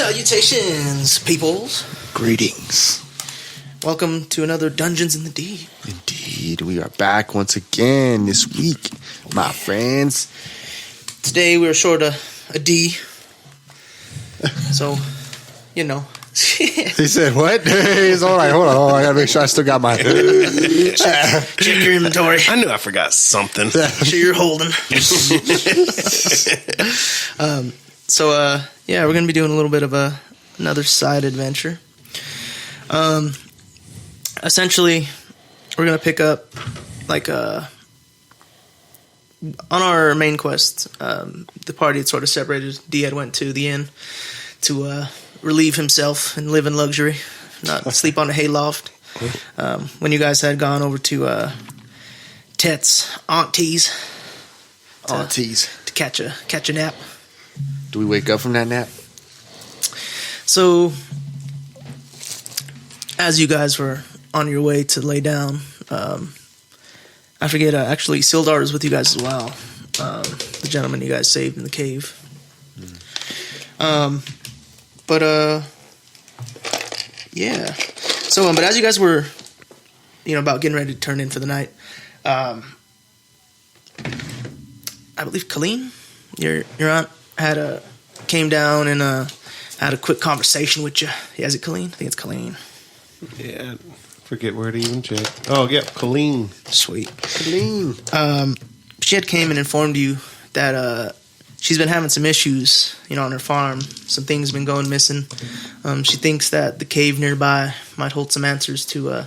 Salutations, peoples. Greetings. Welcome to another Dungeons in the Deep. Indeed, we are back once again this week, my friends. Today we are short a D. So, you know. He said, what? He's all right, hold on. I gotta make sure I still got my... check your inventory. I knew I forgot something. Make sure you're holding. Yeah, we're going to be doing a little bit of another side adventure. Essentially, we're going to pick up, on our main quest, the party had sort of separated. D had went to the inn to relieve himself and live in luxury, not sleep on a hayloft. When you guys had gone over to Tet's auntie's to catch a nap. Do we wake up from that nap? So, as you guys were on your way to lay down, I forget, actually, Sildar is with you guys as well. The gentleman you guys saved in the cave. Yeah. So, but as you guys were, about getting ready to turn in for the night, I believe Colleen, your aunt, came down and had a quick conversation with you. Yeah, is it Colleen? I think it's Colleen. Yeah, forget where to even check. Oh, yeah, Colleen. Sweet. Colleen. She had came and informed you that she's been having some issues, on her farm. Some things have been going missing. She thinks that the cave nearby might hold some answers to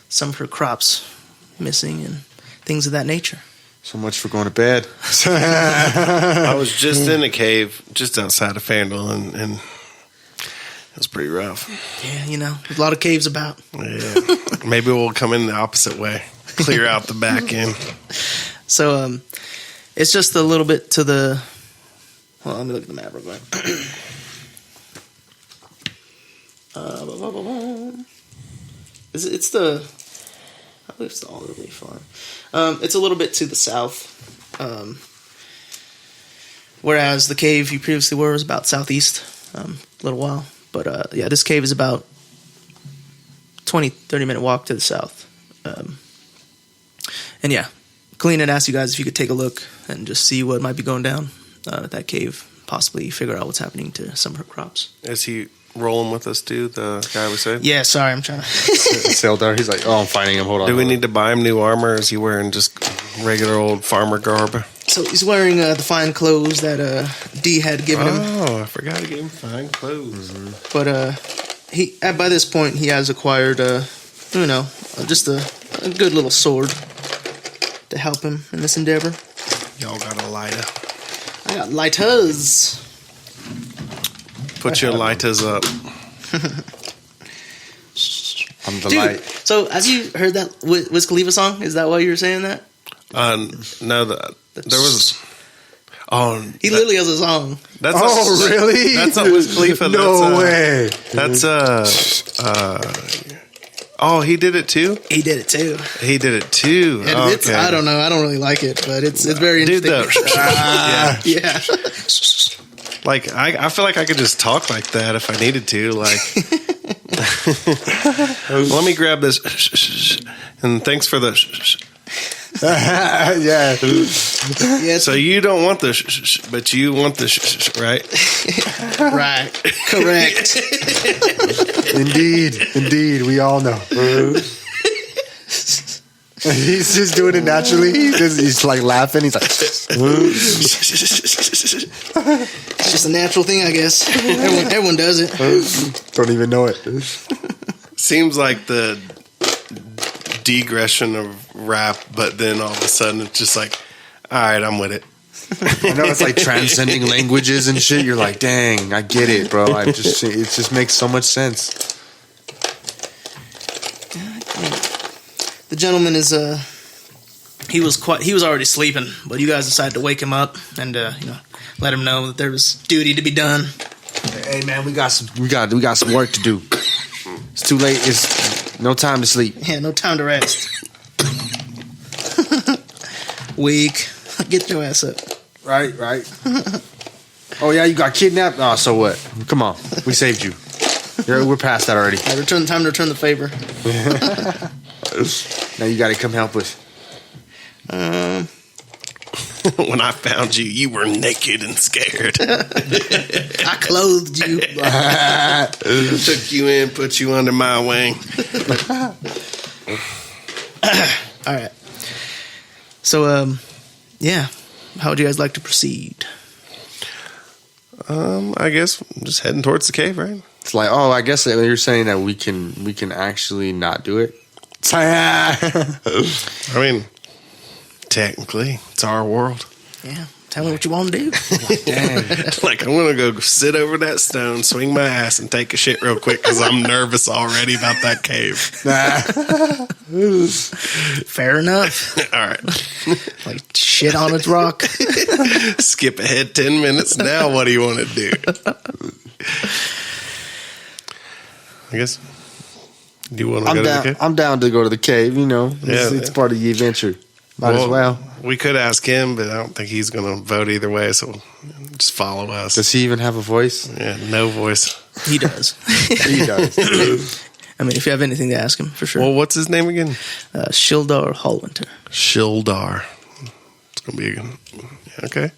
some of her crops missing and things of that nature. So much for going to bed. I was just in a cave just outside of Fandle, and it was pretty rough. Yeah, there's a lot of caves about. Yeah, maybe we'll come in the opposite way, clear out the back end. So, it's just a little bit to the... Well, let me look at the map real quick. It's the... I believe it's the Alderley farm. It's a little bit to the south. Whereas the cave you previously were was about southeast, a little while. But, this cave is about 20-30 minute walk to the south. And yeah, Colleen had asked you guys if you could take a look and just see what might be going down at that cave. Possibly figure out what's happening to some of her crops. Is he rolling with us, too, the guy we saved? Yeah, sorry, I'm trying to... Sildar, he's like, I'm finding him, hold on. Do we need to buy him new armor, or is he wearing just regular old farmer garb? So he's wearing the fine clothes that D had given him. Oh, I forgot to give him fine clothes. Mm-hmm. But he by this point he has acquired just a good little sword to help him in this endeavor. Y'all got a lighter. I got lighters. Put your lighters up. I'm the Dude, light. so as you heard that Wiz Khalifa song, is that why you were saying that? No, there was... Oh, he literally has a song. That's really? That's not Wiz Khalifa. No way. That's oh, he did it too? He did it too. He did it too. And it's, I don't know. I don't really like it, but it's very interesting. Yeah. Like, I feel like I could just talk like that if I needed to. Like, let me grab this. And thanks for the. Yeah. So you don't want the but you want the right? Right. Correct. Indeed, we all know. He's just doing it naturally. He's like laughing. He's like, it's just a natural thing, I guess. Everyone does it. Don't even know it. Seems like the digression of rap, but then all of a sudden it's just like, all right, I'm with it. I know it's like transcending languages and shit. You're like, dang, I get it, bro. It just makes so much sense. The gentleman is he was already sleeping, but you guys decided to wake him up and let him know that there was duty to be done. Hey man, we got some work to do. It's too late. It's no time to sleep. Yeah, no time to rest. Weak. Get your ass up. Right. Oh yeah, you got kidnapped. Oh, so what? Come on, we saved you. We're past that already. Time to return the favor. Now you got to come help us. When I found you, you were naked and scared. I clothed you. Took you in, put you under my wing. All right. So, yeah. How would you guys like to proceed? I guess I'm just heading towards the cave, right? It's like, oh, I guess that you're saying that we can actually not do it. I mean, technically, it's our world. Yeah. Tell me what you want to do. Dang. Like, I'm going to go sit over that stone, swing my ass, and take a shit real quick because I'm nervous already about that cave. Fair enough. All right. Like shit on its rock. Skip ahead 10 minutes. Now, what do you want to do? I guess. Do you want to go to the cave? I'm down to go to the cave. You know, Yeah, it's part of the adventure. Might as well. We could ask him, but I don't think he's going to vote either way, so just follow us. Does he even have a voice? Yeah, no voice. He does. He does. I mean, if you have anything to ask him, for sure. Well, what's his name again? Shildar Hallwinter. Shildar. It's going to be a good. Okay.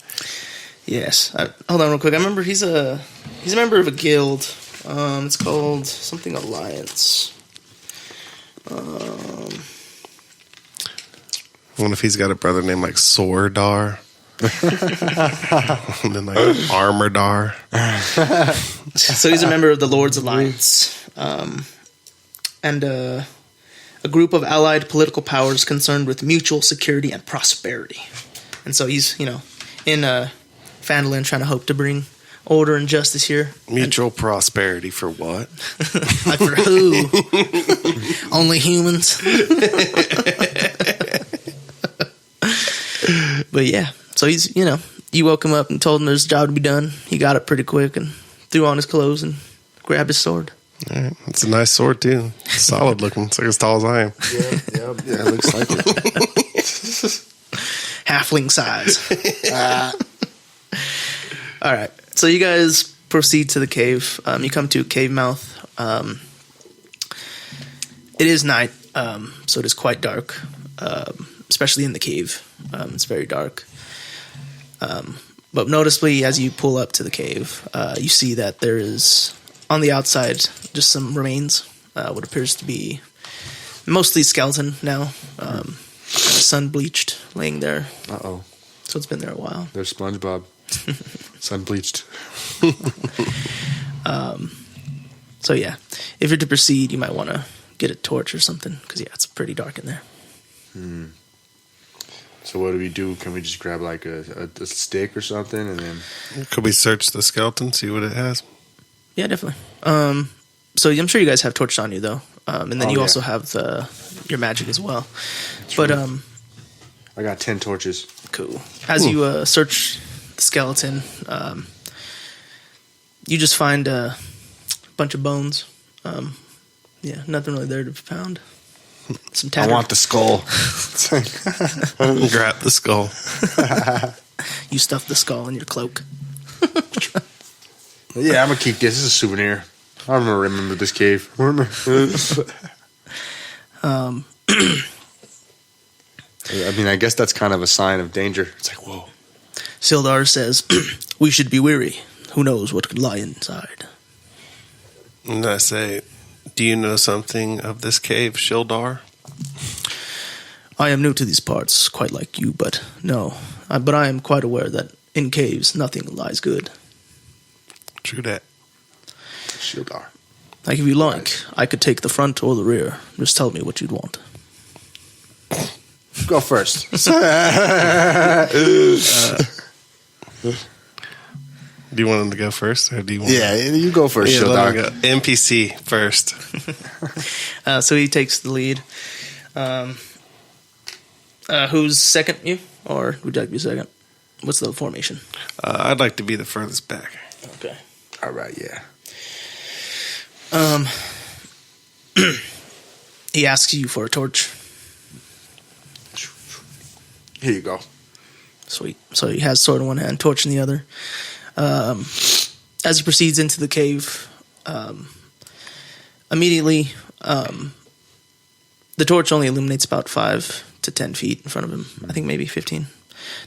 Yes. Hold on real quick. I remember he's a member of a guild. It's called something Alliance. I wonder if he's got a brother named like Swordar. And then like Armordar. So he's a member of the Lords Alliance. And a group of allied political powers concerned with mutual security and prosperity. And so he's, in Phandalin trying to hope to bring order and justice here. Mutual prosperity for what? Like for who? Only humans. But yeah, so he's, you woke him up and told him there's a job to be done. He got it pretty quick and threw on his clothes and grabbed his sword. All right. It's a nice sword too. It's solid looking. It's like as tall as I am. Yeah, it looks like it. Halfling size. All right. So you guys proceed to the cave. You come to a cave mouth. It is night, so it is quite dark, especially in the cave. It's very dark. But noticeably, as you pull up to the cave, you see that there is, on the outside, just some remains. What appears to be mostly skeleton now. Sun bleached, laying there. Uh-oh. So it's been there a while. There's SpongeBob. Sun bleached. So yeah, if you're to proceed, you might want to get a torch or something, because yeah, it's pretty dark in there. So what do we do? Can we just grab like a stick or something and then... Could we search the skeleton, see what it has? Yeah, definitely. So I'm sure you guys have torches on you, though. And then you also have your magic as well. But I got 10 torches. cool. As you search the skeleton, you just find a bunch of bones. Yeah, nothing really there to be found. Some I want the skull. Grab the skull. You stuff the skull in your cloak. Yeah, I'm going to keep this. This is a souvenir. I'm going to remember this cave. I mean, I guess that's kind of a sign of danger. It's like, whoa. Sildar says, "We should be wary. Who knows what could lie inside?" And I say, do you know something of this cave, Shildar? I am new to these parts, quite like you, but no. But I am quite aware that in caves, nothing lies good. True that. Shildar. Like, if you like, I could take the front or the rear. Just tell me what you'd want. Go first. Do you want him to go first, or do you want? Yeah, you go first, Yeah, Shildar. let him go. NPC first. So he takes the lead. Who's second, you? Or would you like to be second? What's the formation? I'd like to be the furthest back. Okay. All right, yeah. He asks you for a torch. Here you go. Sweet. So he has sword in one hand, torch in the other. As he proceeds into the cave, immediately the torch only illuminates about 5 to 10 feet in front of him. I think maybe 15.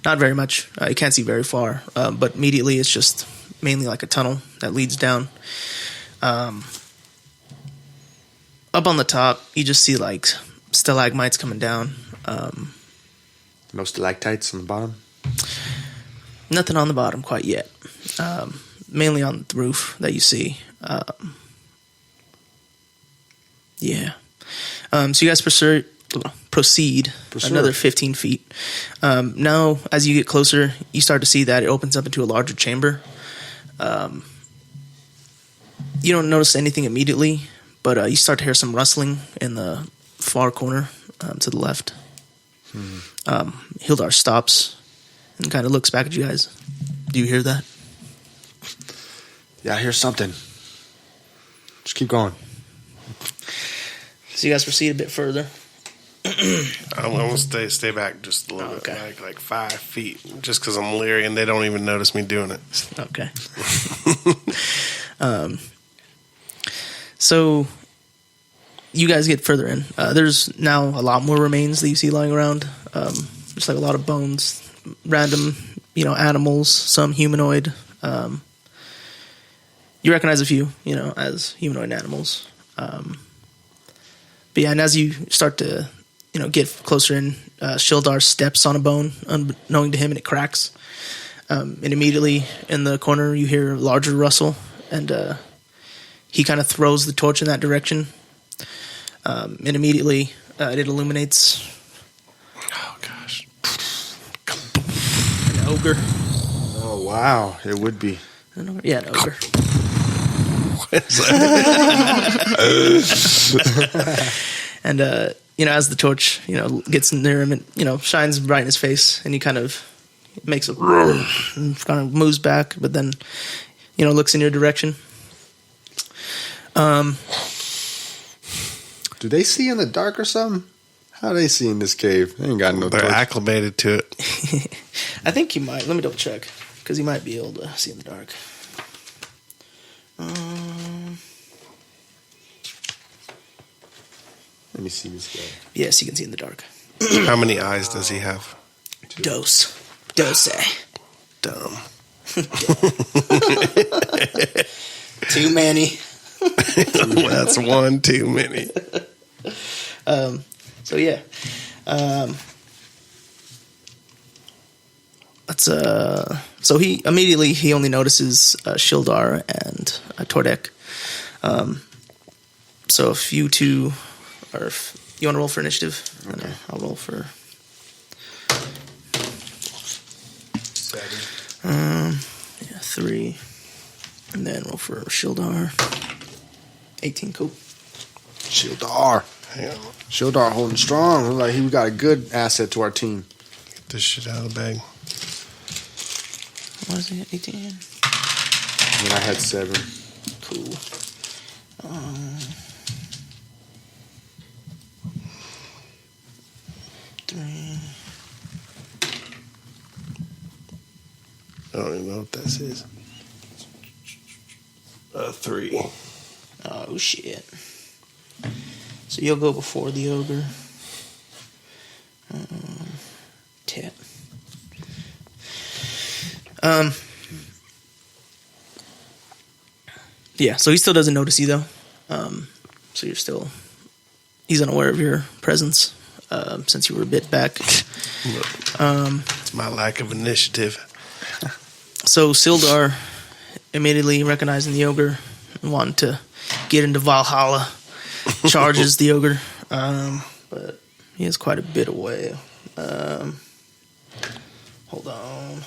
Not very much. You can't see very far, but immediately it's just mainly like a tunnel that leads down. Up on the top, you just see like stalagmites coming down. No stalactites on the bottom? Nothing on the bottom quite yet. Mainly on the roof that you see. Yeah. So you guys proceed another 15 feet. Now, as you get closer, you start to see that it opens up into a larger chamber. You don't notice anything immediately, but you start to hear some rustling in the far corner to the left. Hildar stops and kind of looks back at you guys. Do you hear that? Yeah, I hear something. Just keep going. So you guys proceed a bit further. I'm going to stay back just a little bit, like 5 feet, just because I'm leery and they don't even notice me doing it. Okay. So you guys get further in. There's now a lot more remains that you see lying around. Just like a lot of bones, random, animals, some humanoid. You recognize a few, as humanoid animals. But yeah, and as you start to, get closer in, Shildar steps on a bone, unknowing to him, and it cracks. And immediately in the corner, you hear a larger rustle, and he kind of throws the torch in that direction. And immediately it illuminates. Oh, gosh. An ogre. Oh, wow. It would be. An ogre? Yeah, an ogre. And, as the torch, gets near him, it, shines bright in his face, and he kind of makes a and kind of moves back, but then, looks in your direction. Do they see in the dark or something? How do they see in this cave? They ain't got no They're torch. acclimated to it. I think he might. Let me double check, because he might be able to see in the dark. Let me see this guy. Yes, you can see in the dark. How many eyes does he have? Dose. Dumb. Too many. That's one too many. So yeah. So he immediately only notices Shildar and Tordek. So if you two are, if you want to roll for initiative, okay. I'll roll for 3, and then roll for Shildar. 18, cool. Shildar. Hang on. Shildar holding strong. Look like he got a good asset to our team. Get this shit out of the bag. What is it? 18? And I had 7. Cool. 3. I don't even know what this is. 3. Oh, shit. So you'll go before the ogre. Tet. Yeah, so he still doesn't notice you, though. So he's unaware of your presence, since you were a bit back. It's my lack of initiative. So Sildar, immediately recognizing the ogre and wanting to get into Valhalla, charges the ogre. But he is quite a bit away. Hold on.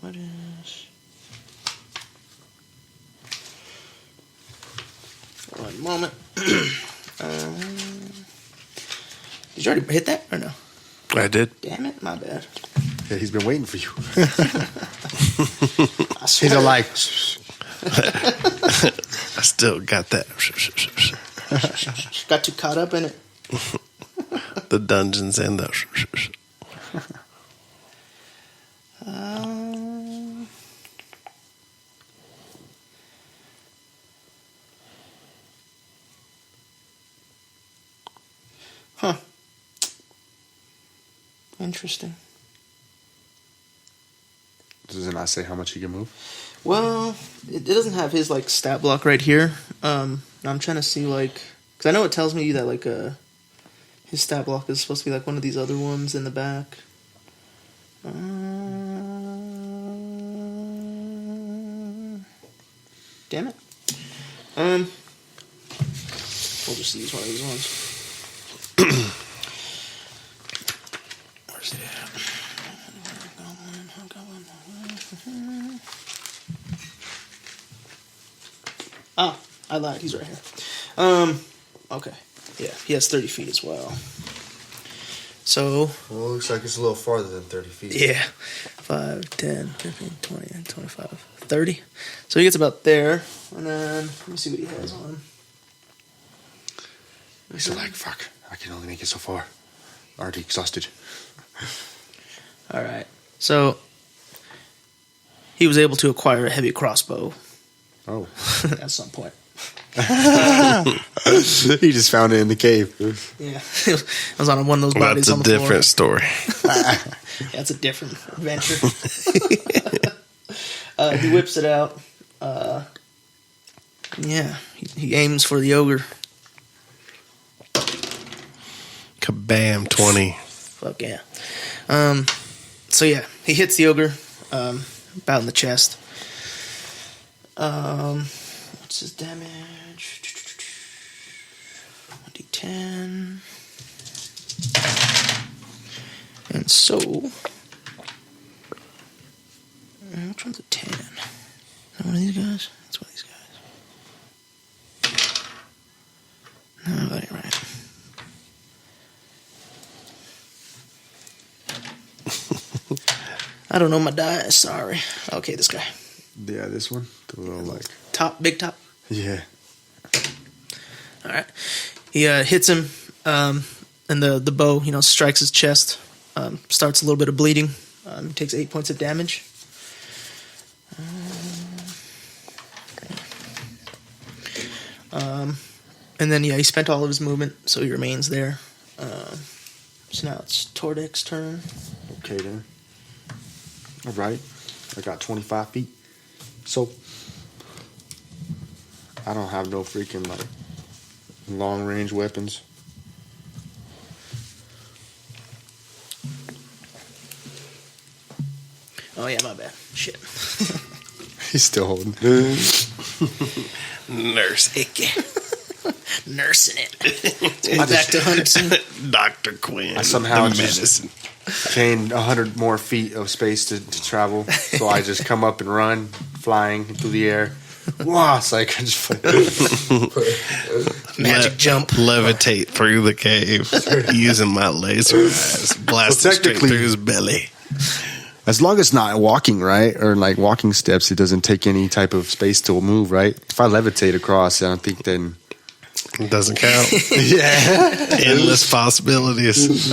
What is... One moment. Did you already hit that or no? I did. Damn it, my bad. Yeah, he's been waiting for you. I swear. He's like, I still got that. Got too caught up in it. The dungeons and the. Huh. Interesting. Does it not say how much you can move? Well, it doesn't have his like stat block right here. I'm trying to see like, because I know it tells me that like his stat block is supposed to be like one of these other ones in the back. Damn it. We'll just use one of these ones. Where's it at? Oh, I lied. He's right here. Okay. Yeah, he has 30 feet as well. So. Well, it looks like it's a little farther than 30 feet. Yeah. 5, 10, 15, 20, 25, 30. So he gets about there. And then, let me see what he has on him. He's like, fuck, I can only make it so far. Already exhausted. Alright. So, he was able to acquire a heavy crossbow. Oh. At some point. He just found it in the cave. Yeah. It was on one of those bodies on the floor. That's a different story. That's a different adventure. He whips it out. Yeah. He aims for the ogre. Kabam, 20. Fuck yeah. So yeah, he hits the ogre about in the chest. What's his damage? 1d10. And so, which one's a 10? Is that one of these guys? That's one of these guys. No, that ain't right. I don't know my dice, sorry. Okay, this guy. Yeah, this one. The little like top, big top. Yeah. Alright. He hits him, and the bow, strikes his chest. Starts a little bit of bleeding. He takes 8 points of damage. And then, he spent all of his movement, so he remains there. So now it's Tordek's turn. Okay, then. All right. I got 25 feet. So, I don't have no freaking, like, long-range weapons. Oh, yeah, my bad. Shit. He's still holding. Nurse Icky. Nursing it. Back to Huntington. Dr. Quinn. I somehow the just medicine. gained 100 more feet of space to travel. So I just come up and run, flying through the air. Wow, it's like I just Magic jump. Levitate through the cave using my laser eyes. Blast Well, it straight technically- through his belly. as long as not walking, right? Or like walking steps, it doesn't take any type of space to move, right? If I levitate across, I don't think then. It doesn't count. Yeah. Endless possibilities.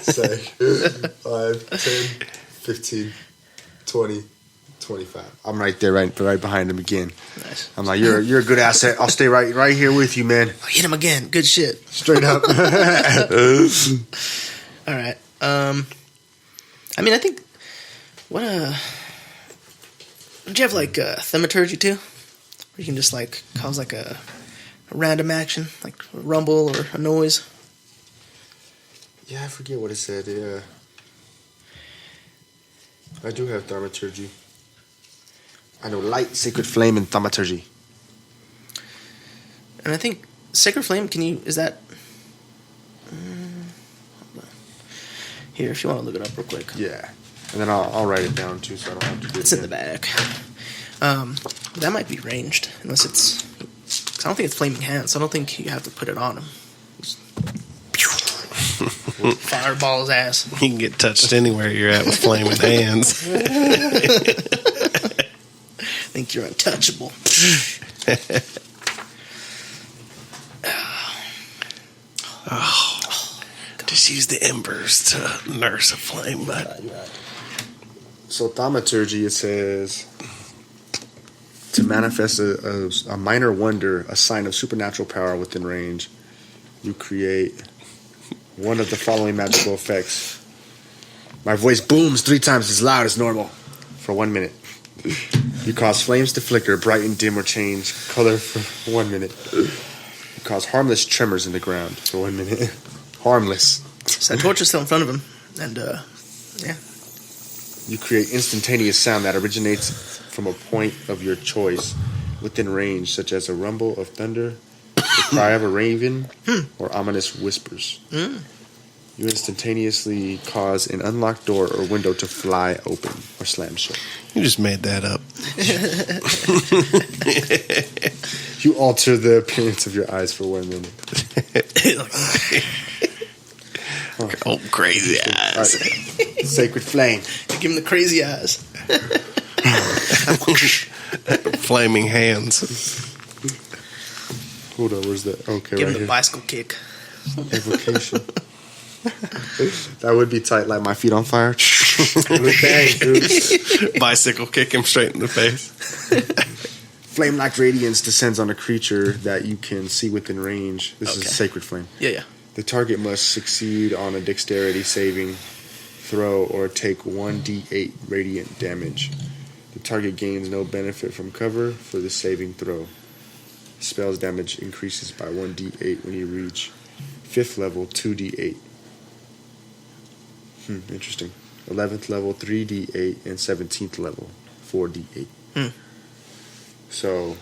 Say 5, 10, 15, 20, 25. I'm right there, right behind him again. Nice. I'm like, you're a good asset. I'll stay right here with you, man. Oh, hit him again. Good shit. Straight up. All right. I mean, I think don't you have like thaumaturgy too? Where you can just like cause like a random action, like a rumble or a noise. Yeah, I forget what it said. Yeah, I do have thaumaturgy. I know light, sacred flame, and thaumaturgy. And I think Sacred Flame, is that... hold on. Here, if you want to look it up real quick. Yeah, and then I'll write it down too, so I don't have to do it. It's in the back. That might be ranged, unless it's... 'cause I don't think it's Flaming Hands, so I don't think you have to put it on him. Just, fireball his ass. You can get touched anywhere you're at with flaming hands. Think you're untouchable. Just use the embers to nurse a flame, bud. So thaumaturgy, it says to manifest a minor wonder, a sign of supernatural power within range, you create one of the following magical effects. My voice booms 3 times as loud as normal for 1 minute. You cause flames to flicker, brighten, dim, or change color for 1 minute. You cause harmless tremors in the ground for 1 minute. Harmless. So that torch is still in front of him, and yeah. You create instantaneous sound that originates from a point of your choice within range, such as a rumble of thunder, the cry of a raven, or ominous whispers. You instantaneously cause an unlocked door or window to fly open or slam shut. You just made that up. You alter the appearance of your eyes for 1 minute. Oh, crazy eyes. Right. Sacred flame. Give him the crazy eyes. Flaming hands. Hold on, where's that? Okay, Give right him the here. bicycle kick. Evocation. That would be tight, like my feet on fire. Bang, dude. Bicycle kick him straight in the face. Flame-like radiance descends on a creature that you can see within range. This is a sacred flame. Yeah. The target must succeed on a dexterity saving throw or take 1d8 radiant damage. The target gains no benefit from cover for the saving throw. Spell's damage increases by 1d8 when you reach 5th level, 2d8. Interesting. 11th level, 3d8, and 17th level, 4d8. So,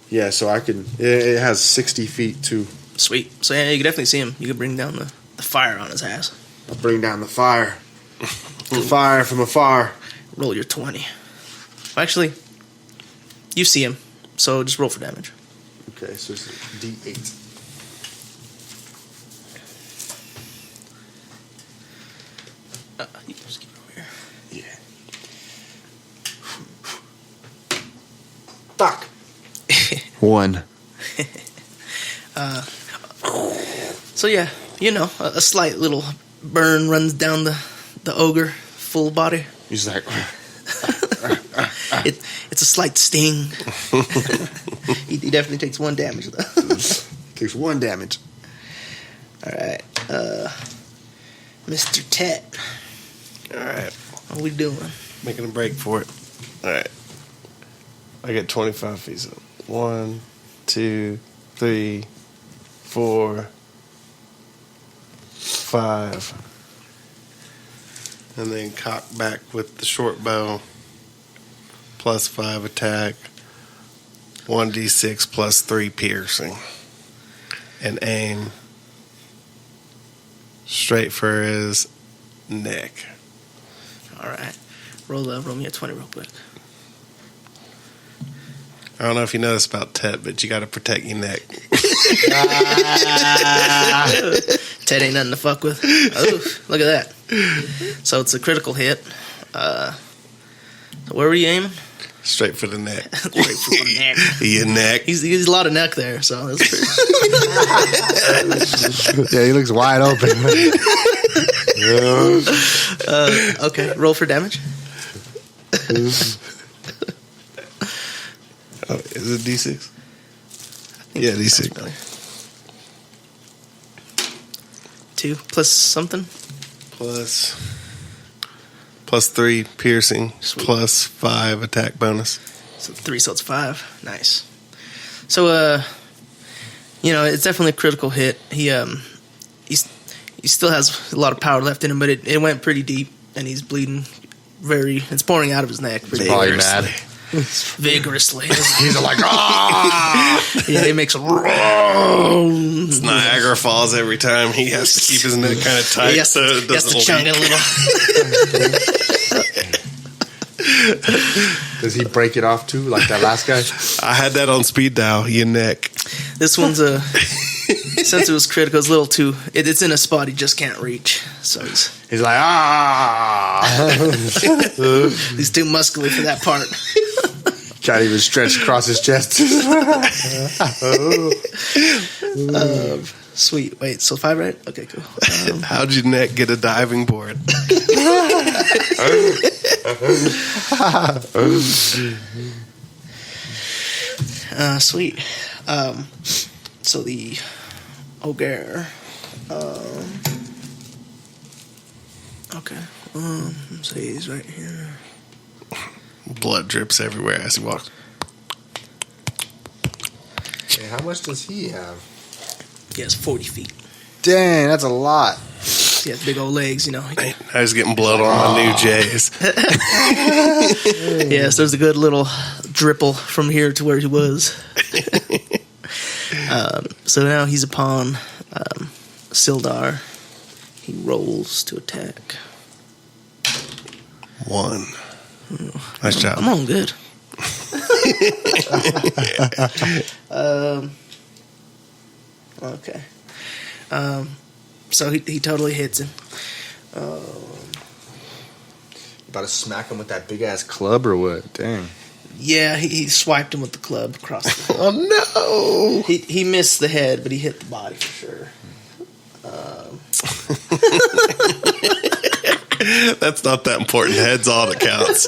yeah, so I can... It has 60 feet, too. Sweet. So yeah, you can definitely see him. You can bring down the fire on his ass. I'll bring down the fire. The fire from afar. Roll your 20. Actually, you see him, so just roll for damage. Okay, so it's a d8. You can just keep it over here. Yeah. Fuck. 1. So yeah, a slight little burn runs down the ogre full body. He's like... It's a slight sting. He definitely takes 1 damage though. Takes 1 damage. All right, Mr. Tet. All right. What we doing? Making a break for it. All right. I get 25 feet. So 1, 2, 3, 4, 5. And then cock back with the short bow. Plus 5 attack. 1d6 plus 3 piercing. And aim straight for his neck. All right, roll me a 20 real quick. I don't know if you know this about Tet, but you got to protect your neck. Tet ain't nothing to fuck with. Oh, look at that. So it's a critical hit. So where were you aiming? Straight for the neck. Straight for the neck. Your neck. He's a lot of neck there, so that's pretty. Yeah, he looks wide open. Okay, roll for damage. Is it D6? Yeah, D6. 2 plus something. Plus 3 piercing. Sweet. Plus 5 attack bonus. So 3, so it's 5. Nice. So it's definitely a critical hit. He still has a lot of power left in him, but it went pretty deep, and he's bleeding. It's pouring out of his neck. He's probably mad. Vigorously. He's like, ah! Yeah, he makes a It's Niagara Falls every time. He has to keep his neck kind of tight, so it he has to doesn't chunk it a little. Does he break it off too, like that last guy? I had that on speed dial. Your neck. This one's since it was critical, it's a little too. It's in a spot he just can't reach. So he's like, ah! He's too muscly for that part. Can't even stretch across his chest. Sweet. Wait, so 5, right? Okay, cool. How'd your neck get a diving board? Sweet. So the ogre. Okay. So he's right here. Blood drips everywhere as he walks. Hey, how much does he have? He has 40 feet. Dang, that's a lot. He has big old legs, you know. I was getting blood on my new J's. Yes, there's a good little dripple from here to where he was. So now he's upon Sildar. He rolls to attack. 1. Nice job. I'm on good. Okay. So he totally hits him. About to smack him with that big ass club or what? Dang. Yeah, he swiped him with the club across the head. Oh, no. He missed the head, but he hit the body for sure. That's not that important. Head's all that counts.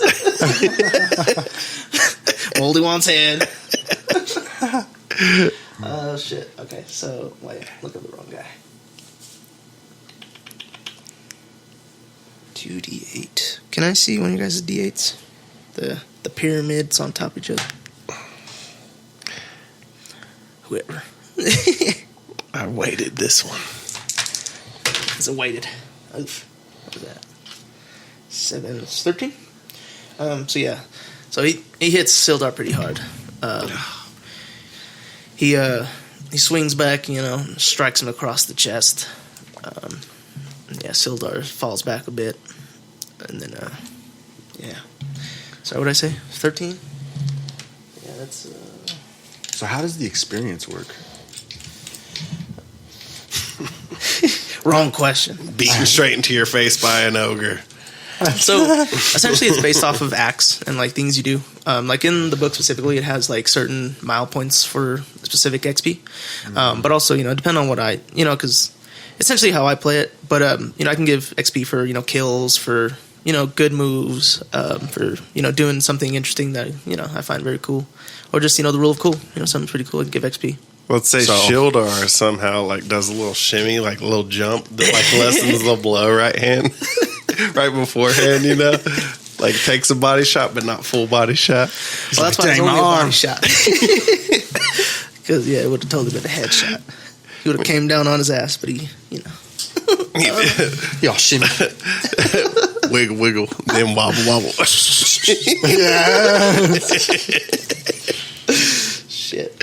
Moldy wants head. Oh, shit. Okay, so, wait, look at the wrong guy. 2d8. Can I see one of you guys' d8s? The pyramids on top of each other. Whoever. I weighted this one. It's a weighted. Oof. What was that? 7. It's 13? So yeah. So he hits Sildar pretty hard. He swings back, you know, strikes him across the chest. Yeah, Sildar falls back a bit. And then, yeah. So what did I say? 13? Yeah, that's... So how does the experience work? Wrong question. Beaten straight into your face by an ogre. So essentially it's based off of acts and like things you do. Like in the book specifically, it has like certain mile points for specific XP. But also, you know, depending on what because essentially how I play it. But, you know, I can give XP for, you know, kills, for, you know, good moves, for, you know, doing something interesting that, you know, I find very cool. Or just, you know, the rule of cool. You know, something pretty cool. I can give XP. Let's say Shieldar somehow like does a little shimmy, like a little jump that like lessens the blow right hand, right beforehand, you know, like takes a body shot but not full body shot. Well, that's why it's only a body shot. Because yeah, it would have totally been a headshot. He would have came down on his ass, but he, you know, Y'all shimmy. Wiggle, wiggle, then wobble, wobble. Yeah. Shit.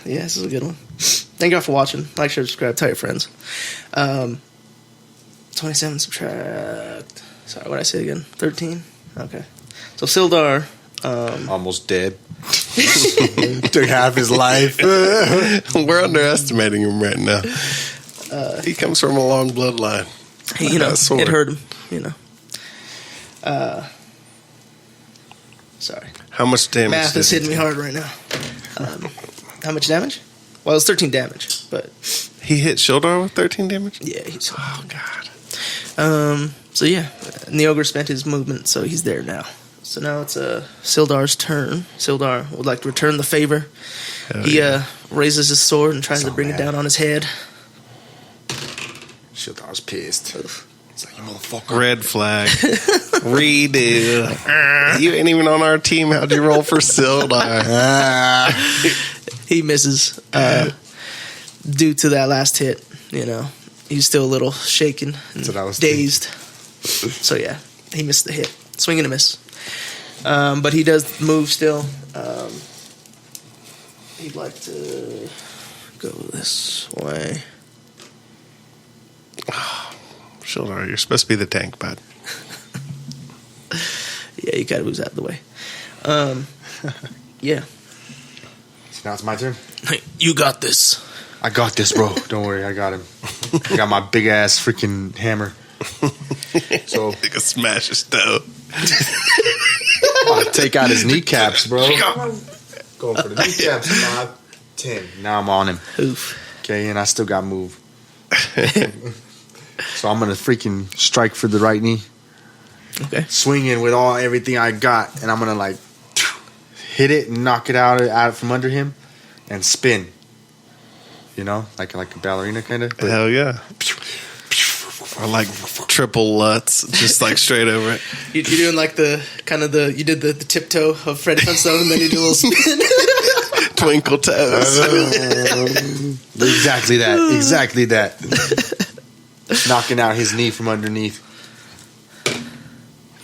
Yeah, this is a good one. Thank y'all for watching. Like, share, subscribe, tell your friends. 27 subtract. Sorry, what did I say again? 13? Okay. So Sildar. Almost dead. Took half his life. We're underestimating him right now. He comes from a long bloodline. You know, it hurt him, you know. Sorry. How much damage? Math is hitting me hard right now. How much damage? Well, it's 13 damage, but... He hit Shieldar with 13 damage? Yeah, he's... Oh, God. So, yeah. And the ogre spent his movement, so he's there now. So now it's Sildar's turn. Sildar would like to return the favor. He raises his sword and tries to bring it down on his head. Shieldar pissed. Oof. It's like, you motherfucker. Red flag. Redo. You ain't even on our team. How'd you roll for Sildar? He misses due to that last hit. You know, he's still a little shaken and dazed. So yeah, he missed the hit. Swing and a miss. But he does move still. He'd like to go this way. Shieldar, you're supposed to be the tank, bud. Yeah, you gotta move out of the way. Yeah. So now it's my turn? You got this. I got this, bro. Don't worry, I got him. I got my big ass freaking hammer. So You can smash his toe. I'll take out his kneecaps, bro. Going for the kneecaps, Bob. 10. Now I'm on him. Oof. Okay, and I still got move. So I'm gonna freaking strike for the right knee. Okay. Swing in with everything I got, and I'm gonna like hit it and knock it out from under him, and spin. You know, like a ballerina kind of. Hell yeah. Or like triple Lutz, just like straight over it. You're doing like you did the tiptoe of Fred Flintstone, and then you do a little spin. Twinkle toes. Exactly that. Knocking out his knee from underneath.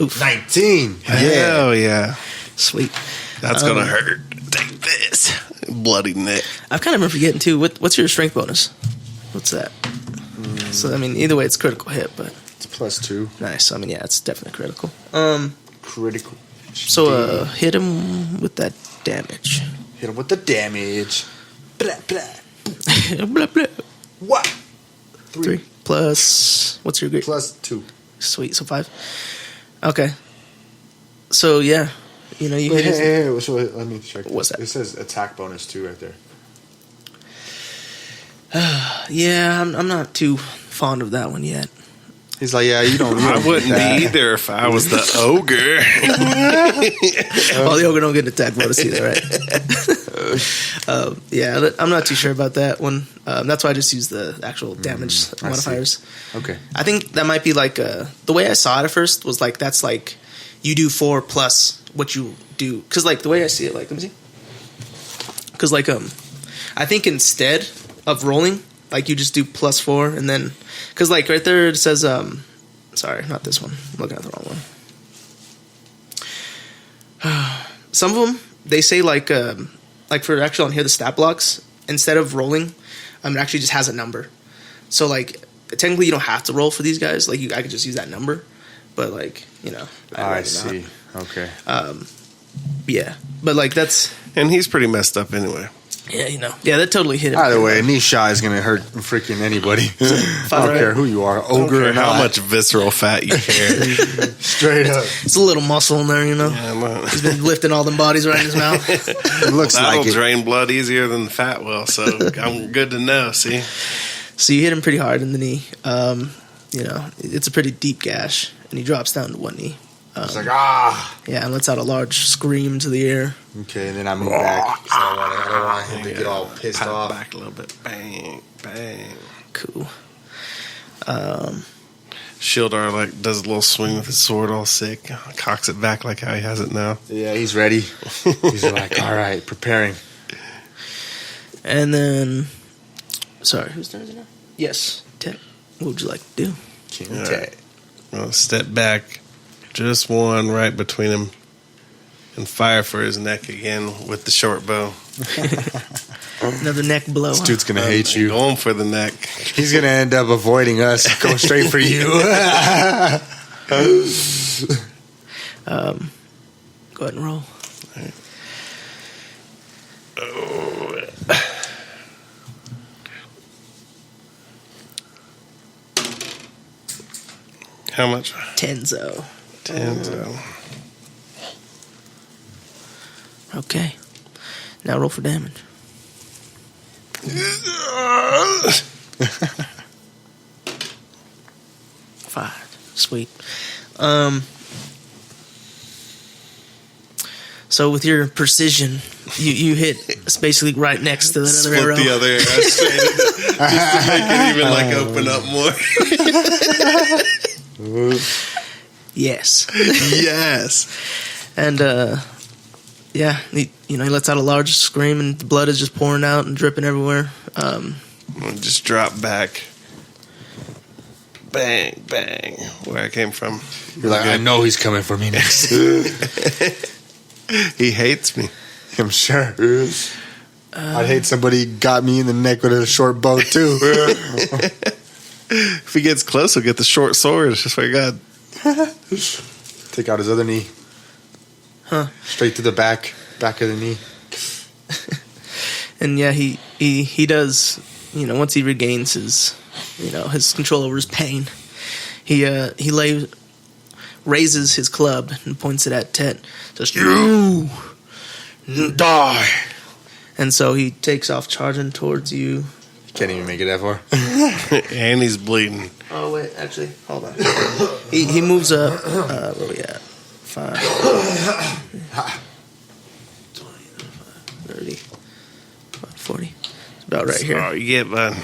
Oof. 19. Hell yeah. Sweet. That's going to hurt. Take this. Bloody neck. I've kind of been forgetting too. What's your strength bonus? What's that? So I mean, either way, it's critical hit, but It's +2. nice. I mean, yeah, it's definitely critical. Critical. So hit him with that damage. Hit him with the damage. Blah, blah. Blah, blah. What? 3 plus. What's your grade? +2. Sweet. So 5. Okay. So yeah, you Hey, hit his. so let me check. What's that? It says attack bonus 2 right there. Yeah, I'm not too fond of that one yet. He's like, yeah, you don't. I wouldn't be either if I was the ogre. Well, the ogre don't get an attack bonus either, right? Yeah, I'm not too sure about that one. That's why I just use the actual damage modifiers. Okay. I think that might be like the way I saw it at first was like that's like you do 4 plus what you do, because like the way I see it, like let me see, because like I think instead of rolling, like you just do +4 and then, because like right there it says sorry, not this one, I'm looking at the wrong one. Some of them they say like for actually on here the stat blocks, instead of rolling, it actually just has a number. So like technically you don't have to roll for these guys. Like I could just use that number, but like I see. not. Okay. Yeah, but like that's And he's pretty messed up anyway. yeah, that totally hit him. Either way, a knee shot is gonna hurt freaking anybody. I don't right. care who you are, ogre or How not. much visceral fat you carry. Straight up. It's a little muscle in there, Yeah, well, He's been lifting all them bodies right in his mouth. It looks that'll like it. drain blood easier than the fat will, so I'm good to know, see? So you hit him pretty hard in the knee. It's a pretty deep gash, and he drops down to one knee. It's like Yeah, and lets out a large scream to the air. Okay, and then I move back. So I don't want him to get all pissed Pat off. back a little bit. Bang, bang. Cool. Shieldar like does a little swing with his sword all sick. Cocks it back like how he has it now. Yeah, he's ready. He's like, all right, preparing. And then, sorry, whose turn is it now? Yes, Tet. What would you like to do? King All Tet. right. I'll step back just one right between him and fire for his neck again with the short bow. Another neck blow. This dude's gonna hate you. Going for the neck. He's gonna end up avoiding us. Go straight for you. Go ahead and roll. How much? Tenzo. 10. So. Okay. Now roll for damage. 5. Sweet. So with your precision, you hit it's basically right next to that other arrow. Split the other arrow straight just to make it even like open up more. Yes. Yes. And he lets out a large scream, and the blood is just pouring out and dripping everywhere. Just drop back. Bang, bang. Where I came from. You're like, I know he's coming for me next. He hates me. I'm sure. I'd hate somebody got me in the neck with a short bow too. If he gets close, he'll get the short sword. I swear to God. Take out his other knee. Huh. Straight to the back of the knee. And yeah, he does. Once he regains his control over his pain, he raises his club and points it at Tet. Says, "You die," And so he takes off charging towards you. Can't even make it that far. And he's bleeding. Oh, wait, actually, hold on. He moves up. Where we at? 5, 20, 30, 40. It's about right here. Oh, you get, bud.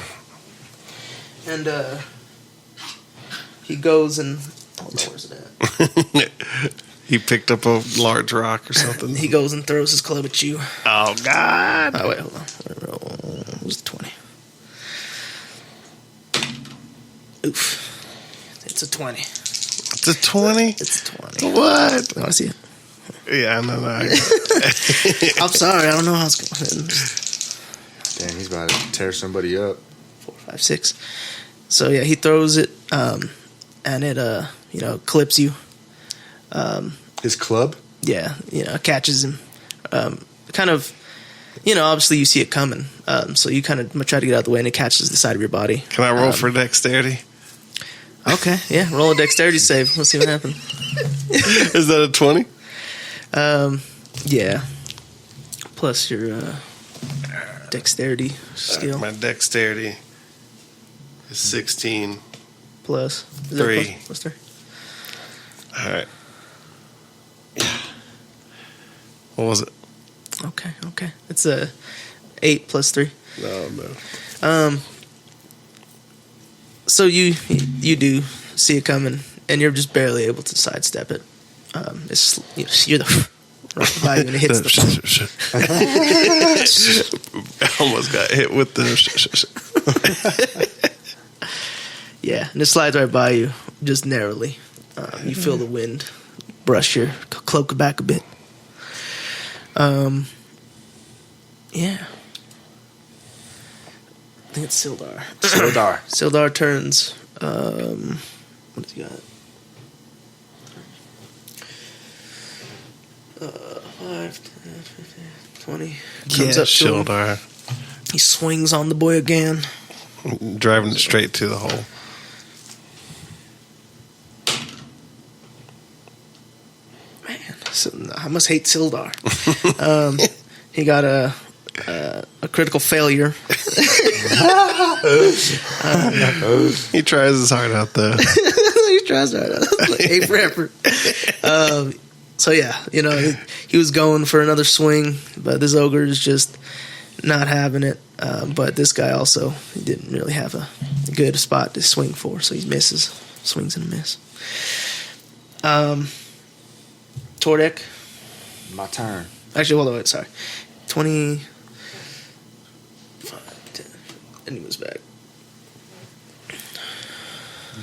And he goes and... Hold on, where's it at? He picked up a large rock or something. He goes and throws his club at you. Oh, God. Oh, wait, hold on. It was 20. Oof. It's a 20. It's a 20? It's a 20. What? Oh, I see it. Yeah, no. I'm sorry, I don't know how it's going. Damn, he's about to tear somebody up. 4, 5, 6. So, yeah, he throws it, and it, clips you. His club? Yeah, catches him. Kind of, obviously you see it coming. So you kind of try to get out of the way, and it catches the side of your body. Can I roll for dexterity? Okay, yeah. Roll a dexterity save. Let's see what happens. Is that a 20? Yeah. Plus your dexterity skill. My dexterity is 16. Plus. Is 3. that plus 3? All right. What was it? Okay. It's a 8 plus 3. No. So you do see it coming, and you're just barely able to sidestep it. You're the right by you, and it hits the. I almost got hit with the. Yeah, and it slides right by you, just narrowly. You feel the wind brush your cloak back a bit. Yeah. I think it's Sildar. Sildar turns. What does he got? 5, 10, 15, 20. Comes up to him. Shildar. He swings on the boy again. Driving it straight to the hole. Man, I must hate Sildar. He got a critical failure. He tries his heart out, though. He tries hard. Like A for effort. So yeah, he was going for another swing, but this ogre is just not having it. But this guy also, he didn't really have a good spot to swing for, so he misses, swings and a miss. Tordek. My turn. Actually, hold on, wait, sorry. 20. 5, 10. And he moves back.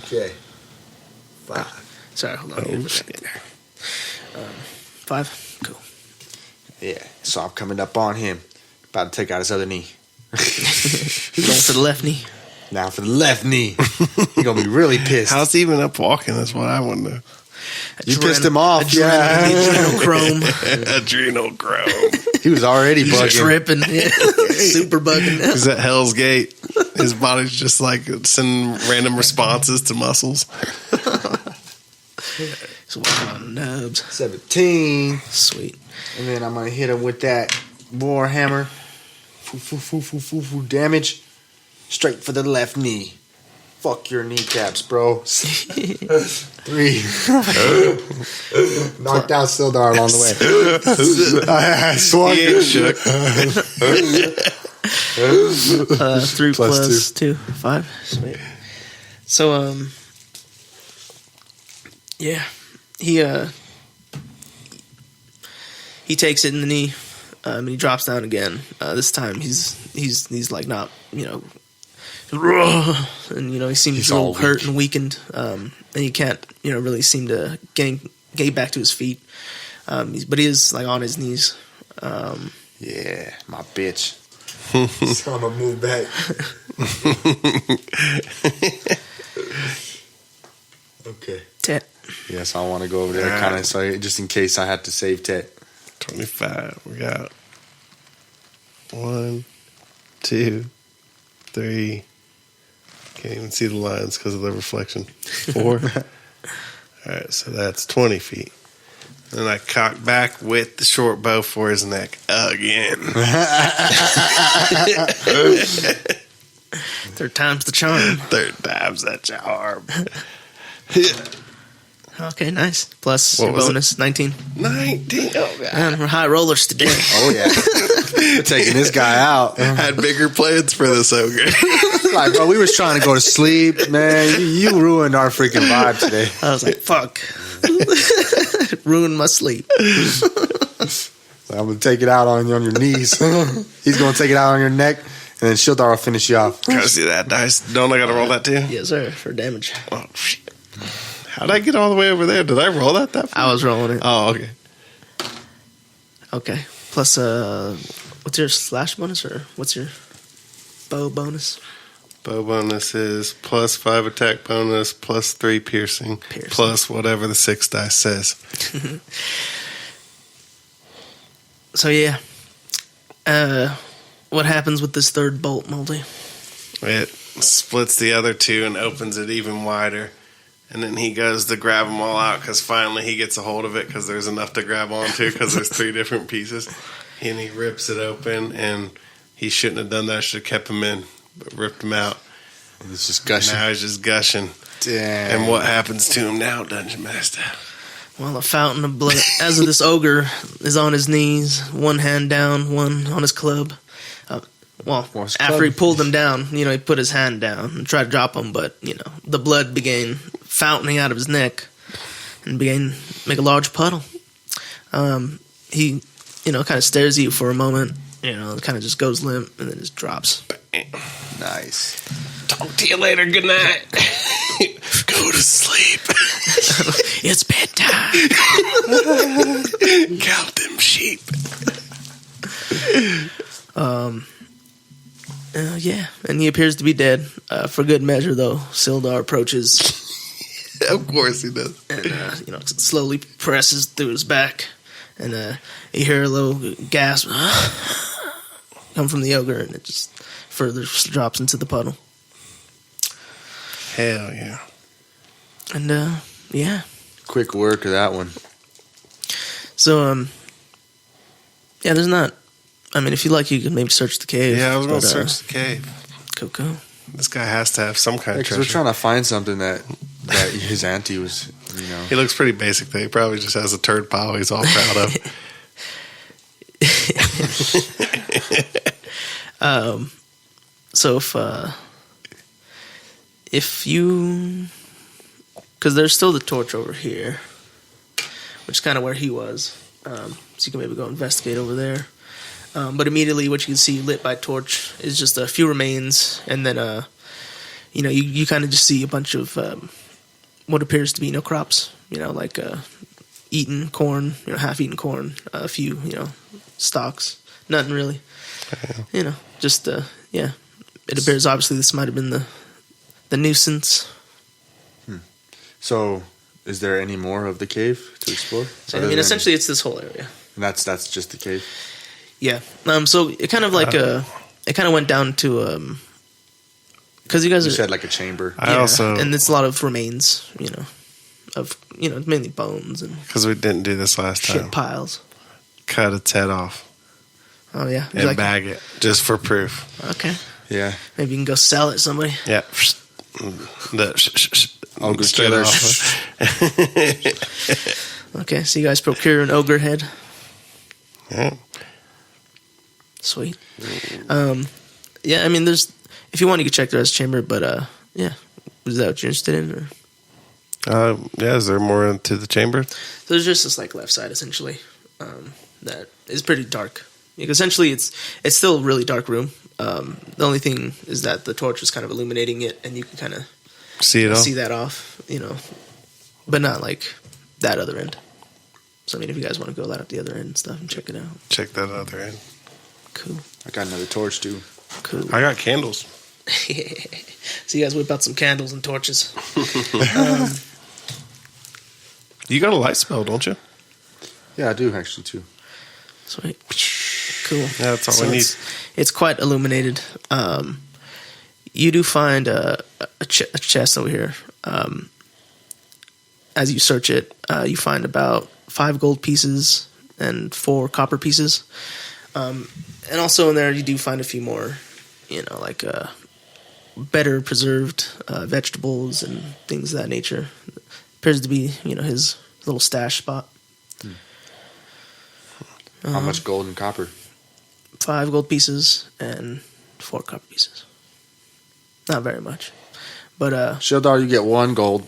Okay. 5. Sorry, hold on. Oh, shit. 5. Cool. Yeah. So I'm coming up on him. About to take out his other knee. He's going for the left knee. Now for the left knee. He's going to be really pissed. How's he even up walking? That's what I want to know. You pissed him off. Yeah. Adrenochrome. Adrenochrome. He was already bugging. Tripping. Yeah. Super bugging now. He's at Hell's Gate. His body's just like sending random responses to muscles. He's working on nubs. 17. Sweet. And then I'm going to hit him with that war hammer. Damage. Straight for the left knee. Fuck your kneecaps, bro. 3. Knocked out Sildar along the way. I swung. He ain't shook. 3 plus 2. 5. Sweet. So, yeah. He takes it in the knee, and he drops down again. This time he's like not, and he seems a little hurt and weakened, and he can't really seem to get back to his feet, but he is like on his knees. Yeah, my bitch. So I'm gonna move back. Okay. Tet. Yes, I want to go over there, kind of, so just in case I had to save Tet. 25. We got 1, 2, 3. Can't even see the lines because of the reflection. 4. All right, so that's 20 feet. And I cock back with the short bow for his neck again. Third time's the charm. Third time's the charm. Okay, nice. Plus What your was it? bonus, 19. 19. Oh, God. Man, we're high rollers today. Oh yeah, we're taking this guy out. Had bigger plans for this ogre. Like, bro, we was trying to go to sleep, man. You ruined our freaking vibe today. I was like, fuck. Ruined my sleep. So I'm gonna take it out on your knees. He's gonna take it out on your neck, and then Shieldar will finish you off. Can I see that dice? Don't I gotta roll that too? Yes, sir, for damage. Oh, shit. How'd I get all the way over there? Did I roll that far? I was rolling it. Oh, okay. Okay. Plus, what's your slash bonus, or what's your bow bonus? Bow bonus is plus 5 attack bonus, plus 3 piercing, plus whatever the 6 dice says. So, yeah. What happens with this third bolt, Moldy? It splits the other two and opens it even wider. And then he goes to grab them all out because finally he gets a hold of it because there's enough to grab onto because there's 3 different pieces. And he rips it open, and he shouldn't have done that. Should have kept him in, but ripped him out. It's just gushing. Now he's just gushing. Damn. And what happens to him now, Dungeon Master? Well, a fountain of blood. As of this ogre is on his knees, one hand down, one on his club. What's After club? he pulled him down, he put his hand down and tried to drop him, but, the blood began fountaining out of his neck and began to make a large puddle. He, kind of stares at you for a moment, kind of just goes limp and then just drops. Nice. Talk to you later. Good night. Go to sleep. It's bedtime. Count them sheep. Yeah, and he appears to be dead. For good measure, though, Sildar approaches Of course he does. and, slowly presses through his back. And you hear a little gasp come from the ogre, and it just further drops into the puddle. Hell yeah. And, yeah. Quick work of that one. So, yeah, there's not... I mean, if you like, you can maybe search the cave. Yeah, I was going to search the cave. Coco. This guy has to have some kind of Because treasure. we're trying to find something that his auntie was, He looks pretty basic, though. He probably just has a turd pile he's all proud of. So if you... Because there's still the torch over here, which is kind of where he was. So you can maybe go investigate over there. But immediately what you can see lit by torch is just a few remains, and then you kind of just see a bunch of what appears to be crops, like eaten corn, half-eaten corn, a few, stalks, nothing really, just yeah. It appears obviously this might have been the nuisance. So, is there any more of the cave to explore? So, I mean, essentially it's this whole area. And that's just the cave? Yeah. So it kind of like it kind of went down to because you guys said like a chamber. and it's a lot of remains, of mainly bones and Because we didn't do this last shit time. piles. Cut its head off Oh yeah, and bag it just for proof. Okay, Yeah. maybe you can go sell it to somebody. Yeah. Ogre straight killer. off. Okay, so you guys procure an ogre head. Yeah. Sweet. Yeah, I mean, if you want, you can check the rest chamber, but yeah, is that what you're interested in? Or? Yeah, is there more into the chamber? So there's just this like left side essentially that is pretty dark. Like, essentially, it's still a really dark room. The only thing is that the torch is kind of illuminating it, and you can kind of See it all? see that off, but not like that other end. So I mean, if you guys want to go light up the other end and stuff and check it out, Check that other end. cool. I got another torch too. Cool. I got candles. So you guys whip out some candles and torches. You got a light spell, don't you? Yeah, I do actually too. Sweet. Cool. Yeah, that's all So we need. it's quite illuminated. You do find a chest over here. As you search it, you find about 5 gold pieces and 4 copper pieces. And also in there you do find a few more, like better preserved vegetables and things of that nature. Appears to be, his little stash spot. How much gold and copper? 5 gold pieces and 4 copper pieces. Not very much. But Sildar, you get 1 gold.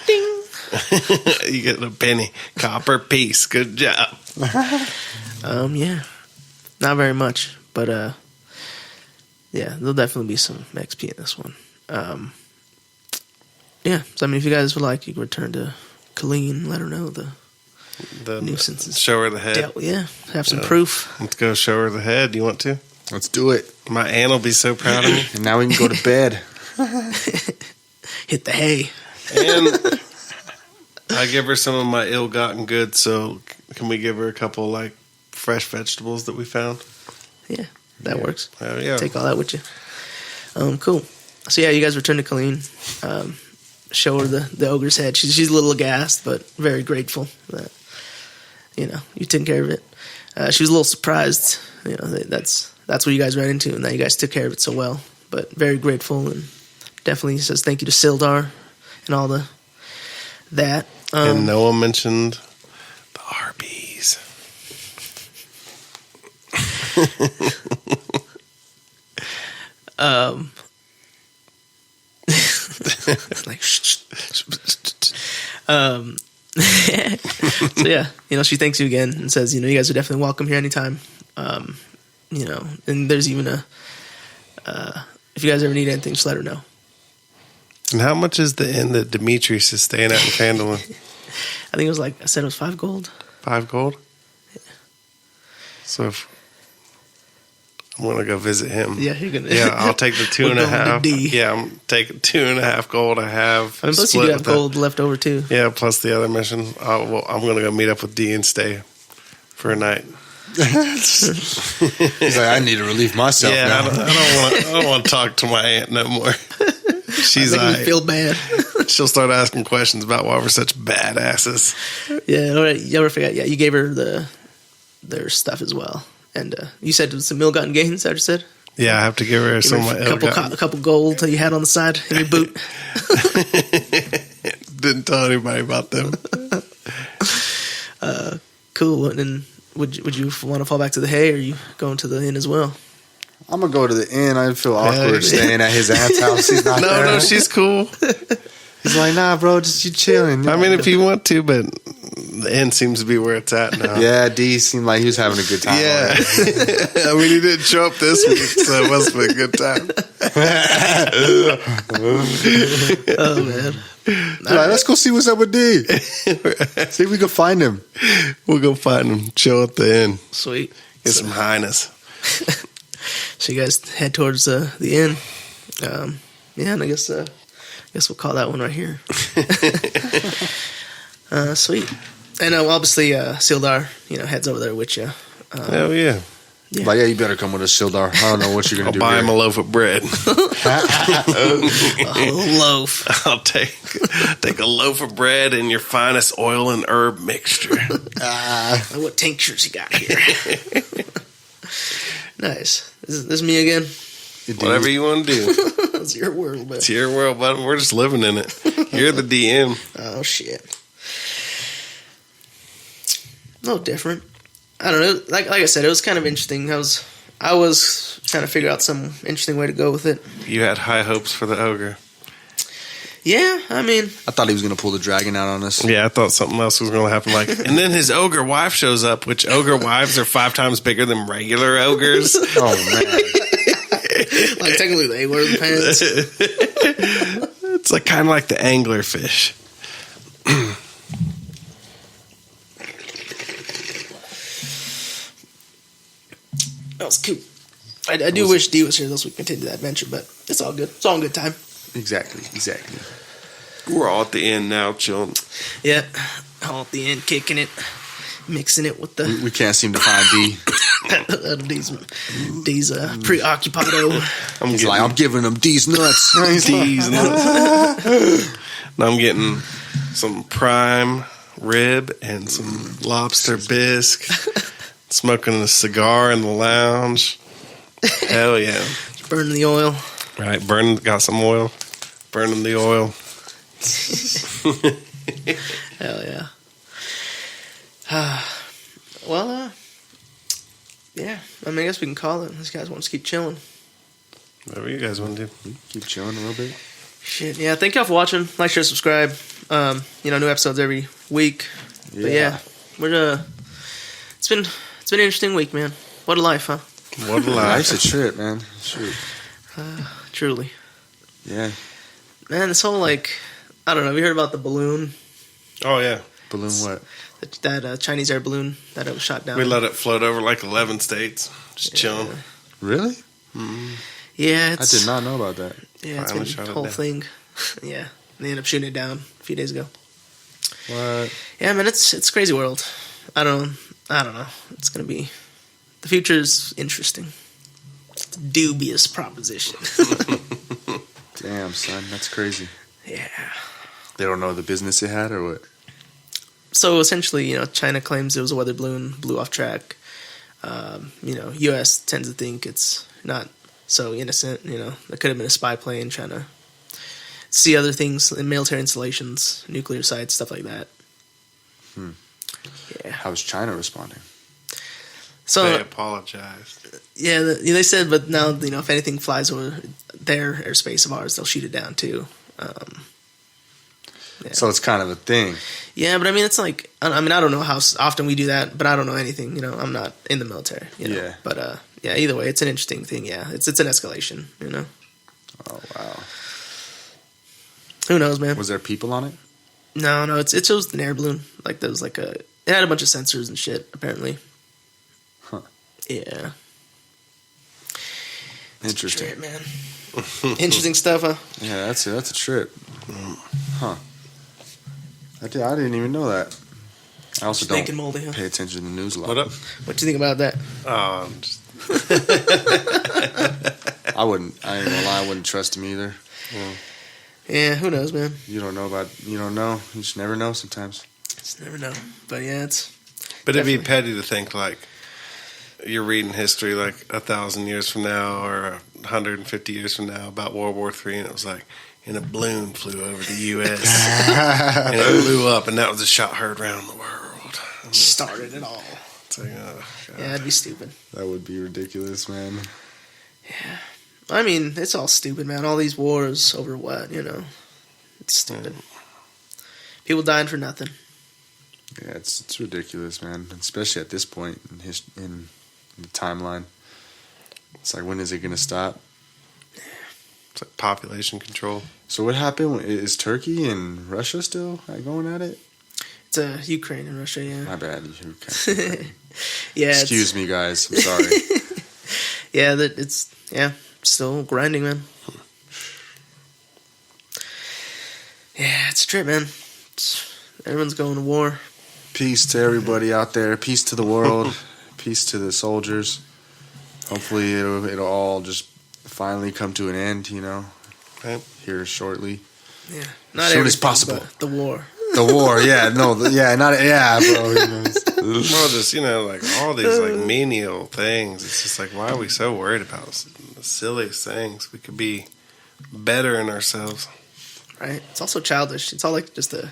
ding. You get a penny. Copper piece. Good job. Yeah. Not very much. But yeah, there'll definitely be some XP in this one. Yeah, so I mean, if you guys would like, you can return to Colleen, let her know the nuisances. Show her the head. Have some proof. Let's go show her the head. You want to? Let's do it. My aunt will be so proud of me. And now we can go to bed. Hit the hay. And I give her some of my ill-gotten goods, so can we give her a couple, like, fresh vegetables that we found? Yeah, that works. Yeah. Take all that with you. Cool. So yeah, you guys return to Colleen. Show her the ogre's head. She's a little aghast, but very grateful that you taken care of it. She was a little surprised. That's what you guys ran into, and that you guys took care of it so well. But very grateful, and definitely says thank you to Sildar and all that. And Noah mentioned the Arby's. Like, so yeah, she thanks you again and says, you guys are definitely welcome here anytime. And there's even if you guys ever need anything, just let her know. And how much is the inn that Demetrius is staying at in Phandalin? I think it was I said it was 5 gold. 5 gold? Yeah. So if I'm going to go visit him. Yeah, you're going to. Yeah, I'll take the 2.5. Yeah, I'm taking 2.5 gold I have. I mean, plus you do have gold left over too. Yeah, plus the other mission. I'm going to go meet up with D and stay for a night. He's like, I need to relieve myself now. I don't want to talk to my aunt no more. She's I feel bad. She'll start asking questions about why we're such badasses. Yeah, all right. You ever forgot? Yeah, you gave her their stuff as well. And you said it was some ill-gotten gains, is that what you said? Yeah, I have to give her some a couple gold that you had on the side in your boot. Didn't tell anybody about them. Cool. And then would you want to fall back to the hay, or are you going to the inn as well? I'm going to go to the inn. I feel awkward staying at his aunt's house. He's not there. No, she's cool. He's like, nah, bro, just you chilling. I mean, if you want to, but the inn seems to be where it's at now. Yeah, D seemed like he was having a good time. Yeah. I mean, he didn't show up this week, so it must have been a good time. Oh, man. All right, let's go see what's up with D. See if we can find him. We'll go find him. Chill at the inn. Sweet. Get some highness. So you guys head towards the inn. Yeah, and I guess we'll call that one right here. Sweet. And obviously, Sildar, heads over there with you. Hell yeah. Yeah. But yeah, you better come with us, Sildar. I don't know what you're going to do. I'll buy here. him a loaf of bread. A whole loaf. I'll take a loaf of bread and your finest oil and herb mixture. What tinctures you got here? Nice. Is this me again? Whatever you want to do. It's your world, but It's your world, but we're just living in it. You're the DM. Oh shit. No different. I don't know. Like I said, it was kind of interesting. I was trying to figure out some interesting way to go with it. You had high hopes for the ogre. Yeah, I mean, I thought he was going to pull the dragon out on us. Yeah, I thought something else was going to happen. And then his ogre wife shows up, which ogre wives are 5 times bigger than regular ogres. Oh, man. like technically they wear the pants. It's kind of like the angler fish. That was cute. I do wish Dee was here so we could continue that adventure, but it's all good. It's all in good time. Exactly. We're all at the end now, chilling. Yeah, all at the end, kicking it, mixing it with the. We can't seem to find D. D's preoccupied. He's like, I'm giving him D's nuts. D's nuts. Now I'm getting some prime rib and some lobster bisque, smoking a cigar in the lounge. Hell yeah. Burning the oil. Right, got some oil. Burning the oil. Hell yeah. Yeah. I mean, I guess we can call it. These guys want to keep chilling. Whatever you guys want to do. Keep chilling a little bit. Shit. Yeah. Thank y'all for watching. Like, share, subscribe. New episodes every week. Yeah. But yeah, it's been an interesting week, man. What a life, huh? What a life. Life's a trip, man. Shoot. Truly. Yeah. Man, this whole, I don't know, have you heard about the balloon? Oh, yeah. Balloon what? That Chinese air balloon that was shot down. We let it float over 11 states. Just chilling. Really? Mm-hmm. Yeah, I did not know about that. Yeah, it's Finally been shot a it whole down. thing. Yeah, they ended up shooting it down a few days ago. What? Yeah, man, it's a crazy world. I don't know. It's gonna be, the future's interesting. It's a dubious proposition. Damn, son. That's crazy. Yeah. They don't know the business it had or what? So essentially, China claims it was a weather balloon, blew off track. U.S. tends to think it's not so innocent. It could have been a spy plane trying to see other things in military installations, nuclear sites, stuff like that. Yeah. How's China responding? So They apologized. yeah, they said, but now if anything flies over their airspace of ours, they'll shoot it down too. Yeah. So it's kind of a thing. Yeah, but I mean, it's I don't know how often we do that, but I don't know anything. I'm not in the military. Yeah. But yeah, either way, it's an interesting thing. Yeah, it's an escalation. Oh, wow. Who knows, man? Was there people on it? No, it was an air balloon. There was it had a bunch of sensors and shit. Apparently. Huh. Yeah. Interesting. Trip, man. Interesting stuff, huh? Yeah, that's a trip. Huh. I didn't even know that. I also don't Snake and moldy, huh? pay attention to the news a lot. What up? What do you think about that? Oh, I'm just, I ain't gonna lie, I wouldn't trust him either. Yeah, who knows, man? You don't know. You just never know sometimes. Just never know. But yeah, it's but it'd be definitely. petty to think you're reading history 1,000 years from now or 150 years from now about World War III, and it was and a balloon flew over the U.S. and it blew up, and that was a shot heard around the world. Started it all. It's God. Yeah, that'd be stupid. That would be ridiculous, man. Yeah. I mean, it's all stupid, man. All these wars over what, It's stupid. People dying for nothing. Yeah, it's ridiculous, man. Especially at this point in the timeline. It's when is it going to stop? It's population control. So what happened? Is Turkey and Russia still going at it? It's Ukraine and Russia, yeah. My bad. Yeah. Excuse me, guys. I'm sorry. Yeah, it's still grinding, man. Yeah, it's a trip, man. Everyone's going to war. Peace to everybody out there. Peace to the world. Peace to the soldiers. Hopefully it'll all just finally come to an end, Right. here shortly. Yeah. As soon as possible. But the war. The war, yeah, no, bro. Well, just all these menial things. It's just why are we so worried about the silliest things? We could be better in ourselves. Right? It's also childish. It's all just a,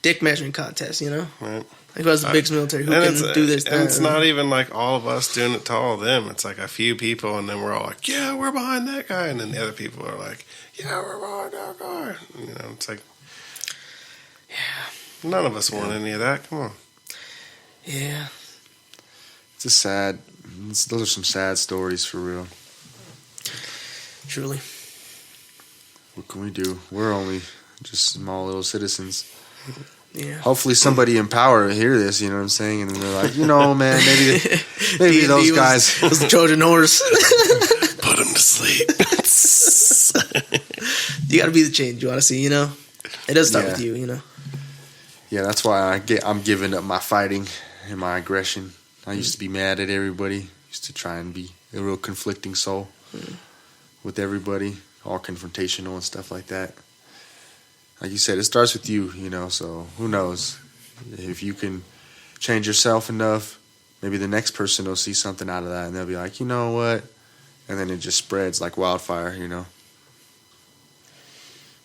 dick measuring contest, Right. Who has the biggest military? Who And can do this? And it's not even all of us doing it to all of them. It's a few people, and then we're all yeah, we're behind that guy. And then the other people are yeah, we're behind that guy. It's yeah. None of us want any of that. Come on. Yeah. It's those are some sad stories for real. Truly. What can we do? We're only just small little citizens. Yeah. Hopefully somebody in power hear this, you know what I'm saying? And they're man, maybe D&D those guys. was the Trojan horse. Put him to sleep. You got to be the change you want to see, It does start Yeah. with you, Yeah, that's why I'm giving up my fighting and my aggression. I used to be mad at everybody. Used to try and be a real conflicting soul with everybody, all confrontational and stuff like that. like you said, it starts with you, so who knows? If you can change yourself enough, maybe the next person will see something out of that and they'll be like, you know what? And then it just spreads like wildfire,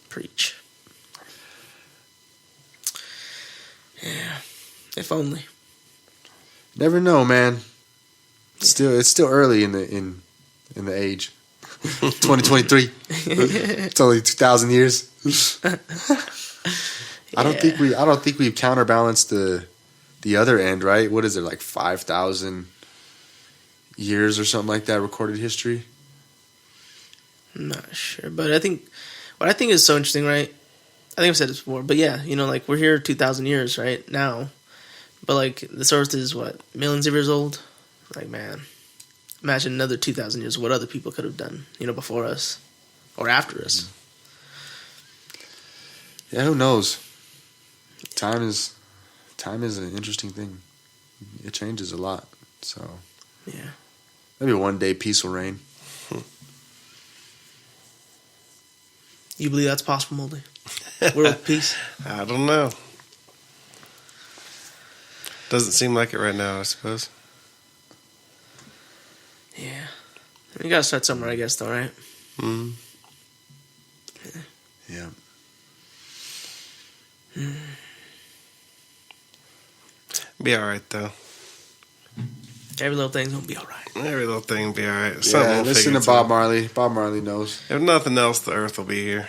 Preach. Yeah. If only. Never know, man. It's still early in the age. 2023. It's only 2,000 years. I don't think we've counterbalanced the other end, right? What is it, like 5,000 years or something like that, recorded history? I'm not sure, but what I think is so interesting, right? I think I've said this before, but yeah, like we're here 2,000 years right now, but like this Earth is what, millions of years old? Like, man, imagine another 2,000 years, what other people could have done, before us or after us. Yeah, who knows? Time is an interesting thing. It changes a lot. So yeah, maybe one day peace will reign. You believe that's possible, Moldy? World peace? I don't know. Doesn't seem like it right now, I suppose. Yeah. You gotta start somewhere, I guess, though, right? Mm. Yeah. Be alright, though. Every little thing's gonna be alright. Every little thing will be alright. Yeah, listen to Bob Marley. Bob Marley knows. If nothing else, the Earth will be here.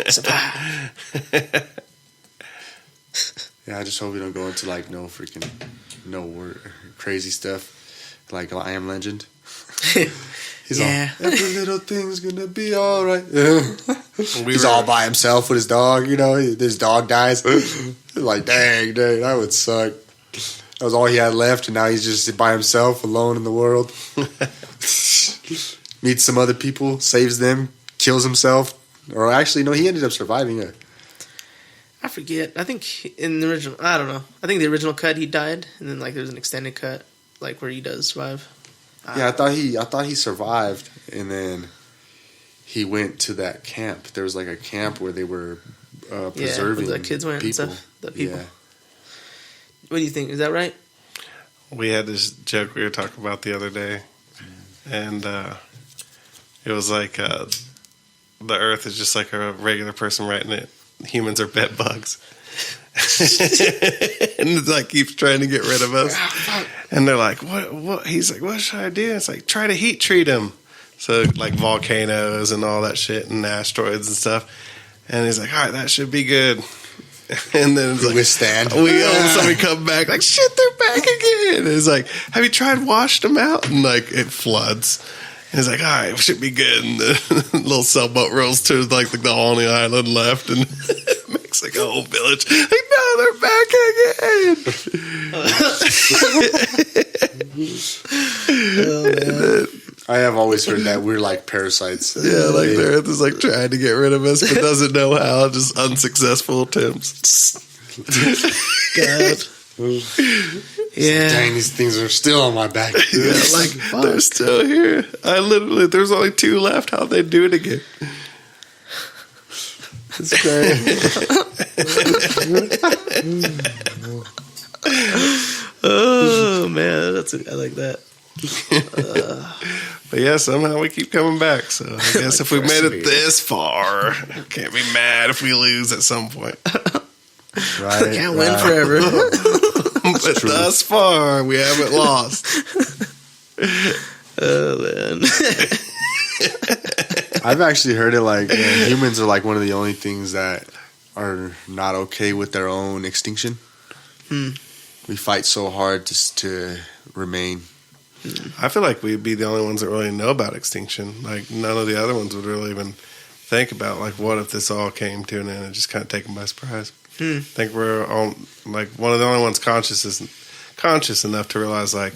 Survive. Yeah, I just hope we don't go into like no word crazy stuff like I Am Legend. He's all, every little thing's gonna be all right. He's all by himself with his dog. His dog dies. Like, dang, that would suck. That was all he had left, and now he's just by himself, alone in the world. Meets some other people, saves them, kills himself. Or actually, no, he ended up surviving it. I forget. I think in the original, I don't know. I think the original cut he died, and then like there's an extended cut, like where he does survive. I thought he survived, and then he went to that camp. There was like a camp where they were preserving where the kids went people. and stuff. The people. Yeah. What do you think? Is that right? We had this joke we were talking about the other day, and it was like the Earth is just like a regular person writing it. Humans are bed bugs. And it like keeps trying to get rid of us. And they're like, what? He's like, what should I do? It's like, try to heat treat them. So like volcanoes and all that shit and asteroids and stuff. And he's like, all right, that should be good. And then it's like, withstand. All of a sudden we come back like, shit, they're back again. And it's like, have you tried washing them out? And like it floods. And he's like, all right, should be good. And the little sailboat rolls to like the only island left and makes like a whole village. Like, no, they're back again. I have always heard that we're like parasites. Yeah, like the Earth is like trying to get rid of us, but doesn't know how. Just unsuccessful attempts. God. Yeah. Dang, these things are still on my back. Yeah, like they're still here. There's only 2 left. How'd they do it again? It's great. Oh man, I like that. But yeah, somehow we keep coming back. So I guess if we made it this far, can't be mad if we lose at some point. Right. Can't win forever. But thus far, we haven't lost. Oh man. I've actually heard it like humans are like one of the only things that are not okay with their own extinction. We fight so hard to remain. I feel like we'd be the only ones that really know about extinction. Like none of the other ones would really even think about like what if this all came to an end and just kind of take them by surprise. I think we're all like one of the only ones conscious enough to realize like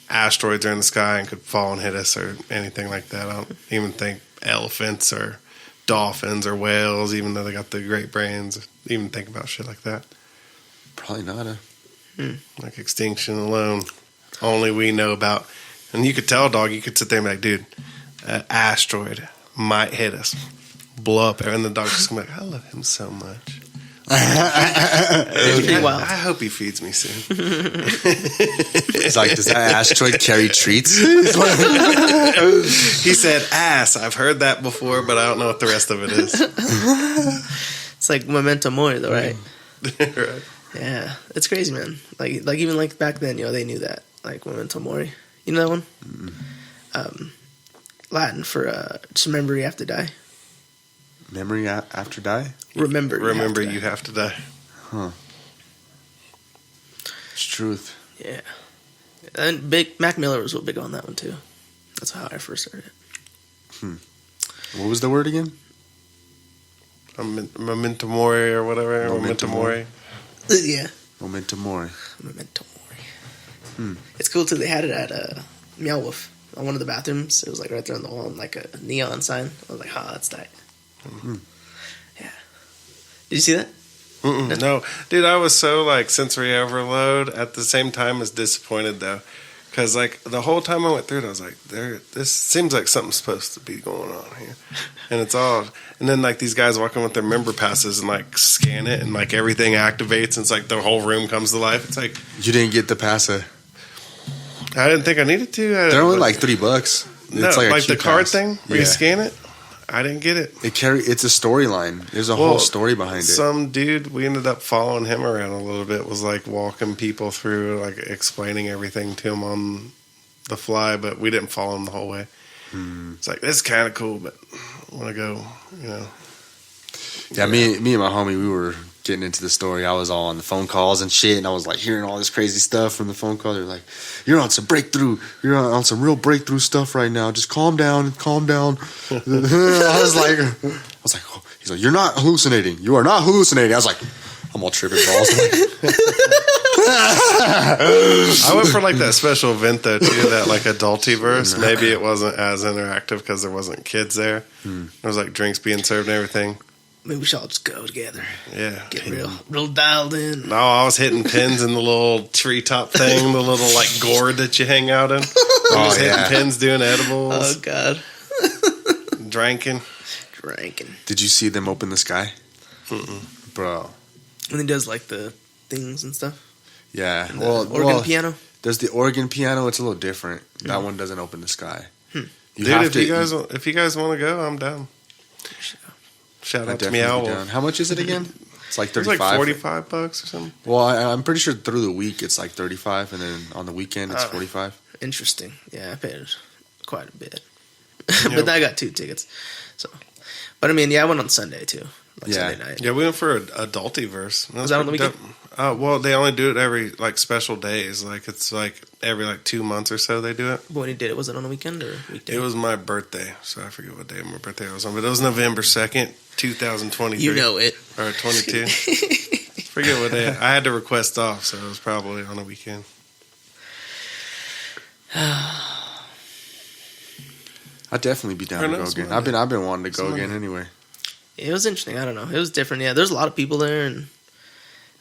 asteroids are in the sky and could fall and hit us or anything like that. I don't even think elephants or dolphins or whales, even though they got the great brains, even think about shit like that. Probably not. Like extinction alone, only we know about. And you could tell, dog, you could sit there and be like, dude, an asteroid might hit us. blow up, and the dog's just gonna be like, I love him so much. It's pretty wild. I hope he feeds me soon. It's like, does that asteroid carry treats? He said ass. I've heard that before, but I don't know what the rest of it is. It's like memento mori, though, right? Right. Yeah, it's crazy, man. Like even like back then, they knew that, like memento mori. You know that one? Mm-hmm. Latin for just remember you have to die. Memory after die? Remember You have to die. Huh. It's truth. Yeah. And Mac Miller was real big on that one too. That's how I first heard it. What was the word again? Memento mori or whatever. Memento mori. Yeah. Memento mori. Memento mori. It's cool too. They had it at Meow Wolf on one of the bathrooms. It was like right there on the wall, and like a neon sign. I was like, that's tight. Yeah. Did you see that? No, dude, I was so like sensory overload at the same time as disappointed though, because like the whole time I went through it, I was like, this seems like something's supposed to be going on here, and it's all, and then like these guys walking with their member passes and like scan it and like everything activates and it's like the whole room comes to life. It's like You didn't get the passa. I didn't think I needed to. They're only like $3. No, It's like a the card Q-pass. thing where you scan it. I didn't get it. It's a storyline. There's a whole story behind it. Some dude, we ended up following him around a little bit, was like walking people through, like explaining everything to him on the fly, but we didn't follow him the whole way. It's like, this is kind of cool, but I want to go, Yeah, me and my homie, we were getting into the story. I was all on the phone calls and shit, and I was like hearing all this crazy stuff from the phone call. They're like, you're on some breakthrough. You're on some real breakthrough stuff right now. Just calm down. I was like, oh. He's like, you're not hallucinating. You are not hallucinating. I was like, I'm all tripping balls. I went for like that special event though too, that like adultiverse. Maybe it wasn't as interactive because there wasn't kids there. There was like drinks being served and everything. Maybe we should all just go together. Yeah. Get real dialed in. No, I was hitting pins in the little treetop thing, the little like gourd that you hang out in. I was hitting pins, doing edibles. Oh, God. Drinking. Did you see them open the sky? Bro. And he does like the things and stuff. Yeah. And organ piano. There's the organ piano. It's a little different. That one doesn't open the sky. Dude, if you guys want to go, I'm down. Shout out to Meow Wolf. How much is it again? It's like $35. It's like $45 or something. Well, I'm pretty sure through the week it's like $35, and then on the weekend it's $45. Interesting. Yeah, I paid quite a bit. But I got 2 tickets. So, but I mean, I went on Sunday too. Sunday night. Yeah, we went for Adultiverse. Was that on the weekend? Well, they only do it every like special days. Like it's like every like 2 months or so they do it. But when he did it, was it on a weekend or weekday? It was my birthday, so I forget what day my birthday was on, but it was November 2nd, 2023. You know it. Or 22. Forget what day. I had to request off, so it was probably on a weekend. I'd definitely be down to go again. I've been wanting to go again anyway. It was interesting. I don't know. It was different. Yeah, there's a lot of people there, and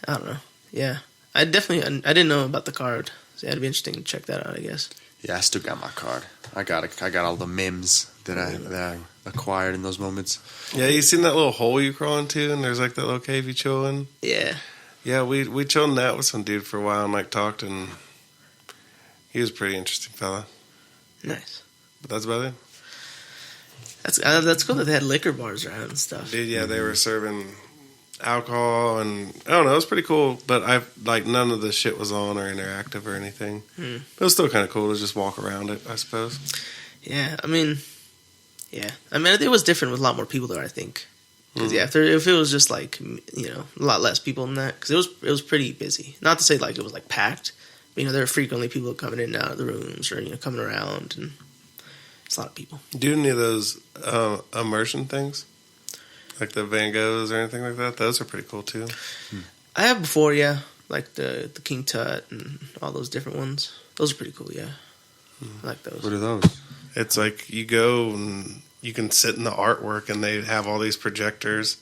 I don't know. Yeah, I didn't know about the card, so it'd be interesting to check that out, I guess. Yeah, I still got my card. I got all the memes that I acquired in those moments. Yeah, you seen that little hole you crawl into, and there's like that little cave you chill in? Yeah. Yeah, we chilled in that with some dude for a while and like talked, and he was a pretty interesting fella. Nice. But that's about it. That's cool that they had liquor bars around and stuff. Dude, yeah, they were serving alcohol, and I don't know, it was pretty cool, but none of the shit was on or interactive or anything. But it was still kind of cool to just walk around it, I suppose. Yeah, I mean, it was different with a lot more people there, I think. Because if it was just like a lot less people than that, because it was pretty busy. Not to say like it was like packed, but there were frequently people coming in and out of the rooms or coming around, and it's a lot of people. Do any of those immersion things, like the Van Goghs or anything like that? Those are pretty cool too. I have before, yeah, like the King Tut and all those different ones. Those are pretty cool, yeah. I like those. What are those? It's like you go and you can sit in the artwork, and they have all these projectors,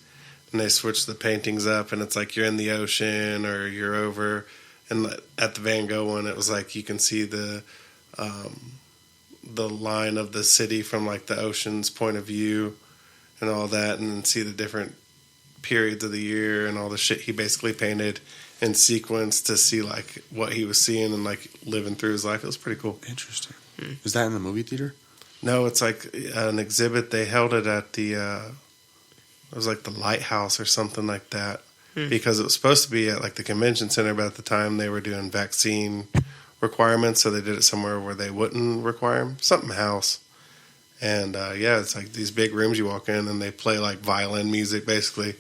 and they switch the paintings up, and it's like you're in the ocean or you're over. And at the Van Gogh one, it was like you can see the line of the city from like the ocean's point of view, and all that, and see the different periods of the year and all the shit he basically painted in sequence to see like what he was seeing and like living through his life. It was pretty cool. Interesting. Is that in the movie theater? No, it's like an exhibit. They held it at the it was like the Lighthouse or something like that, because it was supposed to be at like the convention center, but at the time they were doing vaccine requirements, so they did it somewhere where they wouldn't require them. Something house. And yeah, it's like these big rooms you walk in and they play like violin music basically.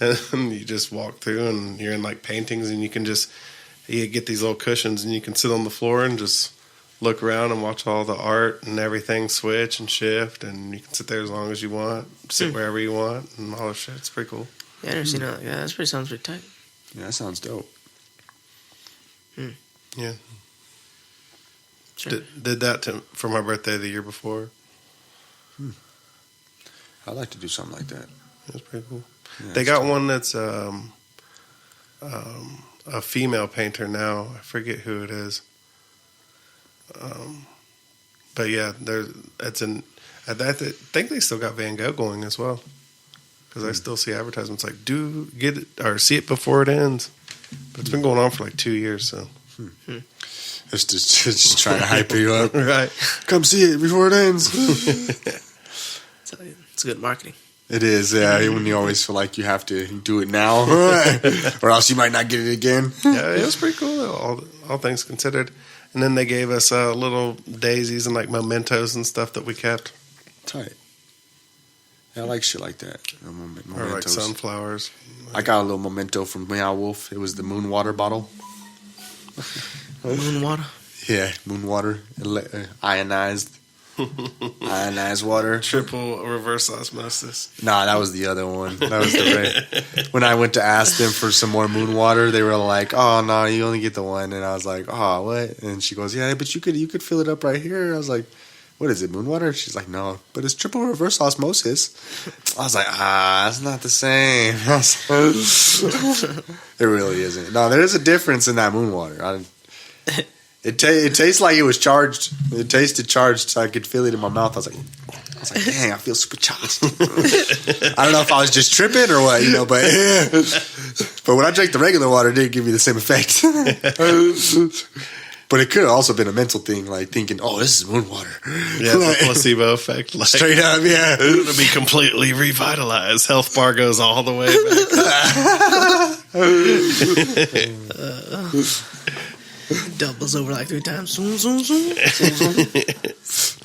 And you just walk through and you're in like paintings, and you get these little cushions and you can sit on the floor and just look around and watch all the art and everything switch and shift, and you can sit there as long as you want, sit wherever you want, and all that shit. It's pretty cool. Yeah, I never seen it like that. That sounds pretty tight. Yeah, that sounds dope. Yeah. Sure. Did that for my birthday the year before. I'd like to do something like that. That's pretty cool. Yeah, They got one that's a female painter now. I forget who it is. But yeah, I think they still got Van Gogh going as well, because I still see advertisements like get it or see it before it ends. But it's been going on for like 2 years, so Just trying to hype you up. right. Come see it before it ends. It's good marketing. It is, yeah. When you always feel like you have to do it now, or else you might not get it again. Yeah, it was pretty cool, all things considered. And then they gave us little daisies and like mementos and stuff that we kept. Tight. Yeah, I like shit like that. Or like sunflowers. I got a little memento from Meow Wolf. It was the moon water bottle. Moon water? Yeah, moon water. Ionized water. Triple reverse osmosis. Nah, that was the other one. That was the when I went to ask them for some more moon water, they were like, "Oh no, you only get the one." And I was like, "Oh, what?" And she goes, "Yeah, but you could fill it up right here." And I was like, "What is it, moon water?" She's like, "No, but it's triple reverse osmosis." I was like, "It's not the same." It really isn't. No, there is a difference in that moon water. It tastes like it was charged. It tasted charged, so I could feel it in my mouth. I was like, dang, I feel super charged. I don't know if I was just tripping or what, but when I drank the regular water, it didn't give me the same effect. But it could have also been a mental thing, like thinking, "Oh, this is moon water." Yeah, the placebo effect. Like, straight up, yeah. It's going to be completely revitalized. Health bar goes all the way back. Doubles over like 3 times. Zoom, zoom, zoom. Zoom, zoom.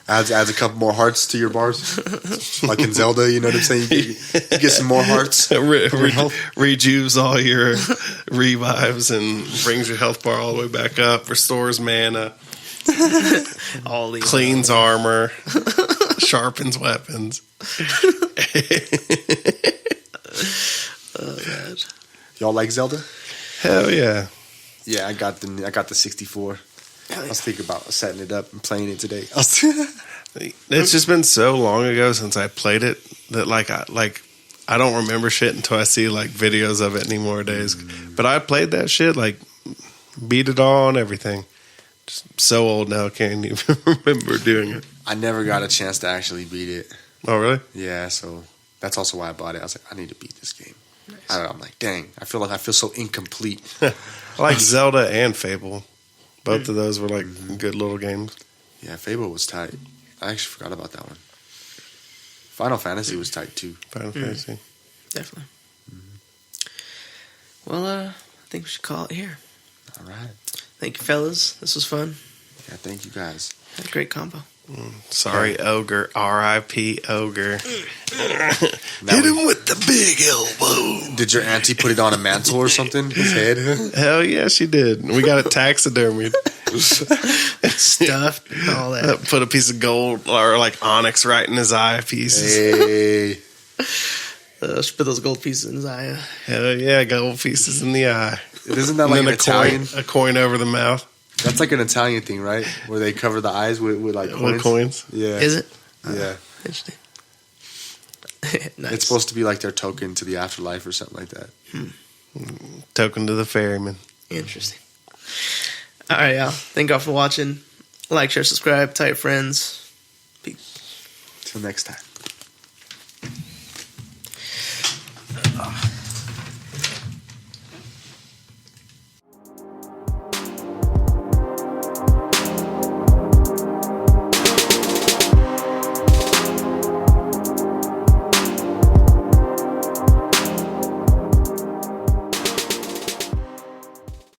Adds a couple more hearts to your bars. Like in Zelda, you know what I'm saying? You get some more hearts. Rejuves all your revives and brings your health bar all the way back up. Restores mana. All these cleans armor. Sharpens weapons. Oh, God. Y'all like Zelda? Hell yeah. Yeah, I got the 64. I was thinking about setting it up and playing it today. It's just been so long ago since I played it that I don't remember shit until I see like videos of it anymore days. But I played that shit, like beat it all and everything. Just so old now, can't even remember doing it. I never got a chance to actually beat it. Oh really? Yeah, so that's also why I bought it. I was like, I need to beat this game. Nice. I'm like, dang, I feel so incomplete. I like Zelda and Fable. Both of those were like good little games. Yeah, Fable was tight. I actually forgot about that one. Final Fantasy was tight too. Final Fantasy. Definitely. Well, I think we should call it here. All right. Thank you, fellas. This was fun. Yeah, thank you guys. Had a great combo. Sorry, Ogre. R.I.P. Ogre. Hit him with the big elbow. Did your auntie put it on a mantle or something? His head? Hell yeah, she did. We got it taxidermied. Stuffed and all that. Put a piece of gold or like onyx right in his eye pieces. Hey. Put those gold pieces in his eye. Hell yeah, gold pieces in the eye. Isn't that like an Italian? A coin over the mouth. That's like an Italian thing, right? Where they cover the eyes with like coins. With coins. Yeah. Is it? Yeah. Interesting. Nice. It's supposed to be like their token to the afterlife or something like that. Token to the ferryman. Interesting. All right, y'all. Thank y'all for watching. Like, share, subscribe, tell your friends. Peace. Till next time.